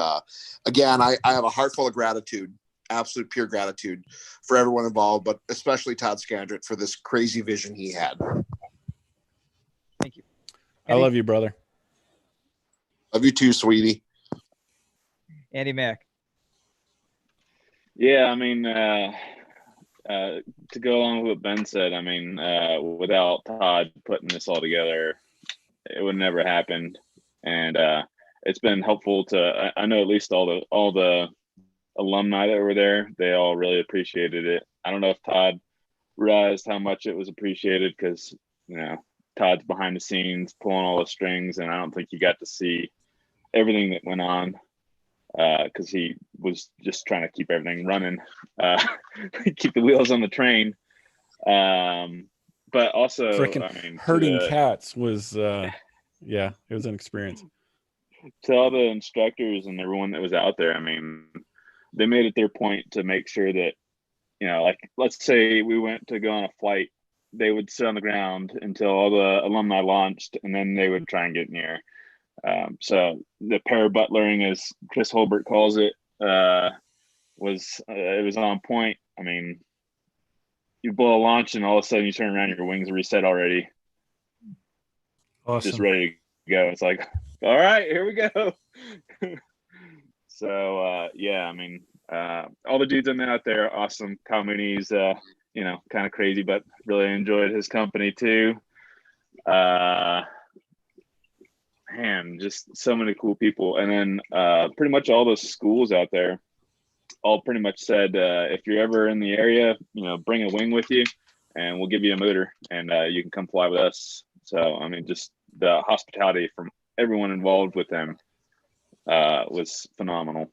again, I have a heart full of gratitude, absolute pure gratitude for everyone involved, but especially Todd Scandrett for this crazy vision he had. Thank you. I love you, brother. Love you too, sweetie. Andy Mack. Yeah, I mean, to go along with what Ben said, I mean, without Todd putting this all together, it would never happened. And it's been helpful to, I know at least all the alumni that were there, they all really appreciated it. I don't know if Todd realized how much it was appreciated because, you know, Todd's behind the scenes pulling all the strings, and I don't think you got to see everything that went on because he was just trying to keep everything running, keep the wheels on the train. But also, freaking I mean, herding cats was, yeah, it was an experience. To all the instructors and everyone that was out there, I mean, they made it their point to make sure that, you know, like, let's say we went to go on a flight, they would sit on the ground until all the alumni launched, and then they would try and get near. So the para-butlering, as Chris Holbert calls it, was on point. I mean, you blow a launch and all of a sudden you turn around, your wings are reset already. Awesome. Just ready to go. It's like, all right, here we go. So yeah, I mean, all the dudes in out there are awesome. Kyle Mooney's you know, kind of crazy, but really enjoyed his company too. Man, just so many cool people. And then pretty much all those schools out there all pretty much said, if you're ever in the area, you know, bring a wing with you and we'll give you a motor and you can come fly with us. So, I mean, just the hospitality from everyone involved with them was phenomenal.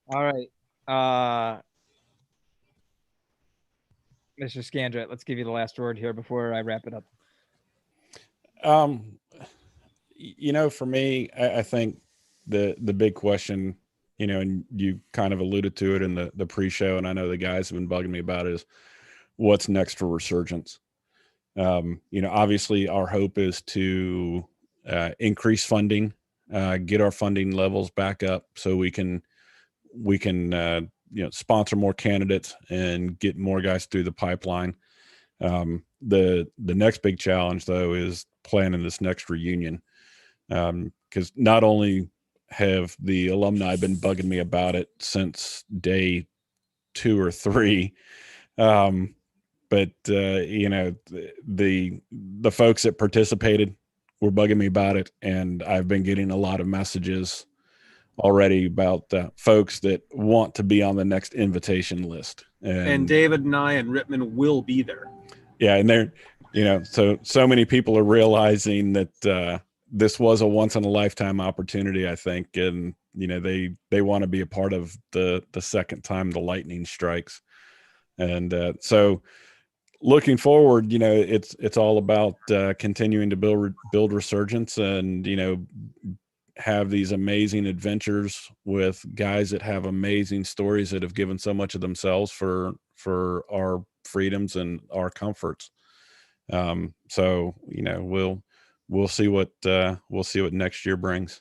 All right. Mr. Scandrett, let's give you the last word here before I wrap it up. You know, for me, I think the big question, you know, and you kind of alluded to it in the pre-show, and I know the guys have been bugging me about it, is what's next for Resurgence. You know, obviously our hope is to increase funding, get our funding levels back up so we can you know, sponsor more candidates and get more guys through the pipeline. The next big challenge though is planning this next reunion, because not only have the alumni been bugging me about it since day 2 or 3, but you know, the folks that participated were bugging me about it, and I've been getting a lot of messages already about folks that want to be on the next invitation list. And David and I and Rittman will be there. Yeah, and they're, you know, so many people are realizing that this was a once in a lifetime opportunity, I think, and you know, they want to be a part of the second time the lightning strikes. And so looking forward, you know, it's all about continuing to build Resurgence and, you know, have these amazing adventures with guys that have amazing stories that have given so much of themselves for our freedoms and our comforts. So, you know, we'll see what next year brings.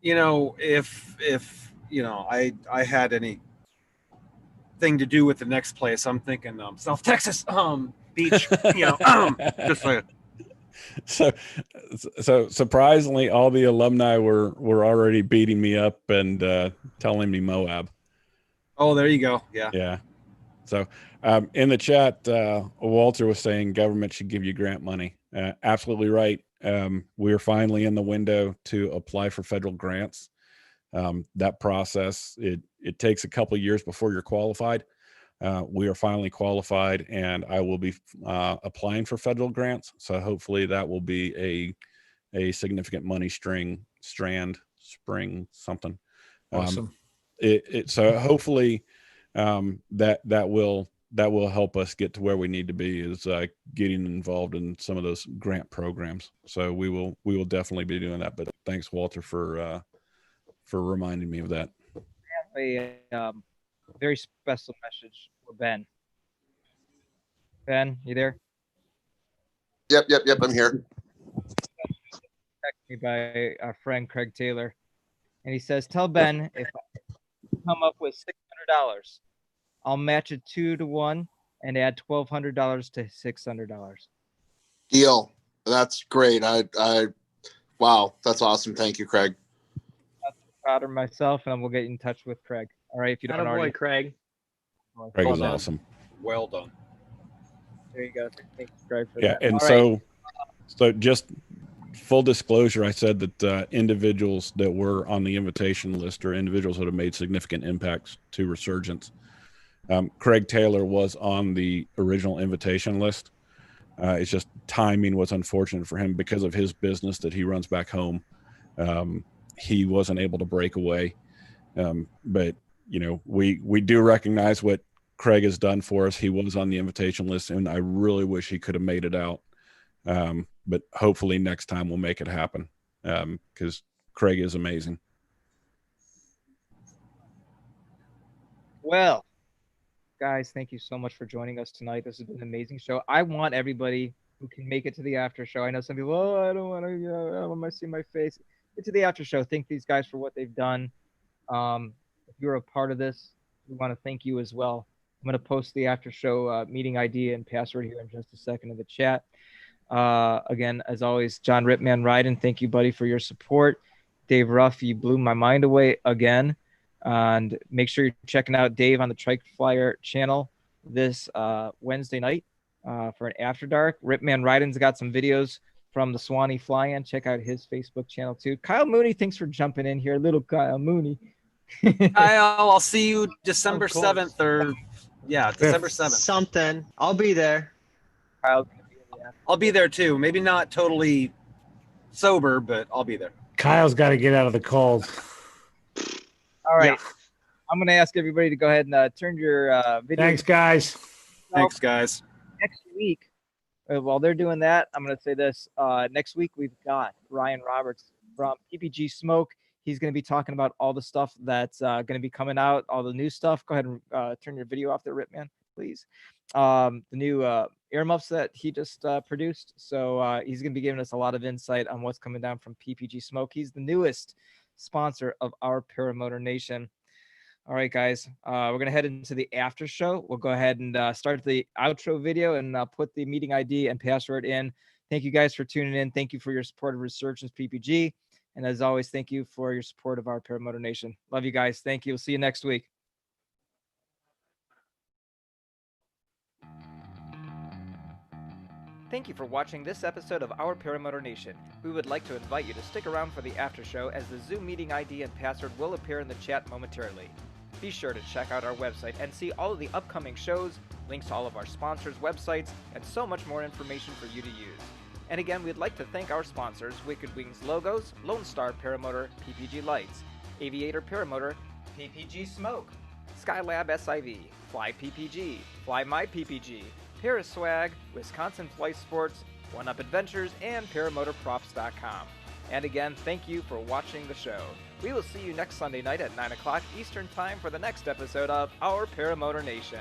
You know, if you know, I had any thing to do with the next place, I'm thinking South Texas beach, you know, just like. So surprisingly, all the alumni were already beating me up and telling me Moab. Oh, there you go. Yeah. Yeah. So in the chat, Walter was saying government should give you grant money. Absolutely right. We're finally in the window to apply for federal grants. That process, it takes a couple of years before you're qualified. We are finally qualified, and I will be applying for federal grants. So hopefully that will be a significant money spring, something. Awesome. So hopefully that will help us get to where we need to be, is getting involved in some of those grant programs. So we will definitely be doing that. But thanks, Walter, for reminding me of that. A very special message for Ben. Ben, you there? Yep. I'm here. Texted me by our friend Craig Taylor, and he says, "Tell Ben if I come up with $600, I'll match it 2-to-1 and add $1,200 to $600." Deal. That's great. Wow, that's awesome. Thank you, Craig. I'm proud of myself, and we'll get in touch with Craig. All right, if you don't already. Craig. Craig is awesome. Well done. There you go. Thanks, Craig, for Yeah, that. and All so just full disclosure, I said that individuals that were on the invitation list are individuals that have made significant impacts to Resurgence. Craig Taylor was on the original invitation list. It's just timing was unfortunate for him because of his business that he runs back home. He wasn't able to break away. But we do recognize what Craig has done for us. He was on the invitation list, and I really wish he could have made it out. But hopefully next time we'll make it happen, because Craig is amazing. Well, guys, thank you so much for joining us tonight. This has been an amazing show. I want everybody who can make it to the after show. I know some people, I don't want to, I don't want to see my face. Get to the after show. Thank these guys for what they've done. If you're a part of this, we want to thank you as well. I'm going to post the after show meeting ID and password here in just a second in the chat. Again, as always, John Ripman Ryden, thank you, buddy, for your support. Dave Ruff, you blew my mind away again. And make sure you're checking out Dave on the Trike Flyer channel this Wednesday night for an After Dark. Ripman Ryden's got some videos from the Swanee Fly-In. Check out his Facebook channel too. Kyle Mooney, thanks for jumping in here. Little Kyle Mooney. Kyle, I'll see you December 7th or December 7th. Something. I'll be there. I'll be there too. Maybe not totally sober, but I'll be there. Kyle's got to get out of the cold. All right. Yeah. I'm going to ask everybody to go ahead and turn your video. Thanks, guys. Thanks, guys. Next week, while they're doing that, I'm going to say this. Next week, we've got Ryan Roberts from PPG Smoke. He's going to be talking about all the stuff that's going to be coming out, all the new stuff. Go ahead and turn your video off there, Ripman, please. The new earmuffs that he just produced. So he's going to be giving us a lot of insight on what's coming down from PPG Smoke. He's the newest sponsor of our Paramotor Nation. All right, guys, we're going to head into the after show. We'll go ahead and start the outro video and put the meeting ID and password in. Thank you guys for tuning in. Thank you for your support of Resurgence PPG. And as always, thank you for your support of our Paramotor Nation. Love you guys. Thank you. We'll see you next week. Thank you for watching this episode of Our Paramotor Nation. We would like to invite you to stick around for the after show, as the Zoom meeting ID and password will appear in the chat momentarily. Be sure to check out our website and see all of the upcoming shows, links to all of our sponsors' websites, and so much more information for you to use. And again, we'd like to thank our sponsors, Wicked Wings Logos, Lone Star Paramotor, PPG Lights, Aviator Paramotor, PPG Smoke, Skylab SIV, Fly PPG, Fly My PPG, Paraswag, Wisconsin Flight Sports, One Up Adventures, and ParamotorProps.com. And again, thank you for watching the show. We will see you next Sunday night at 9 o'clock Eastern Time for the next episode of Our Paramotor Nation.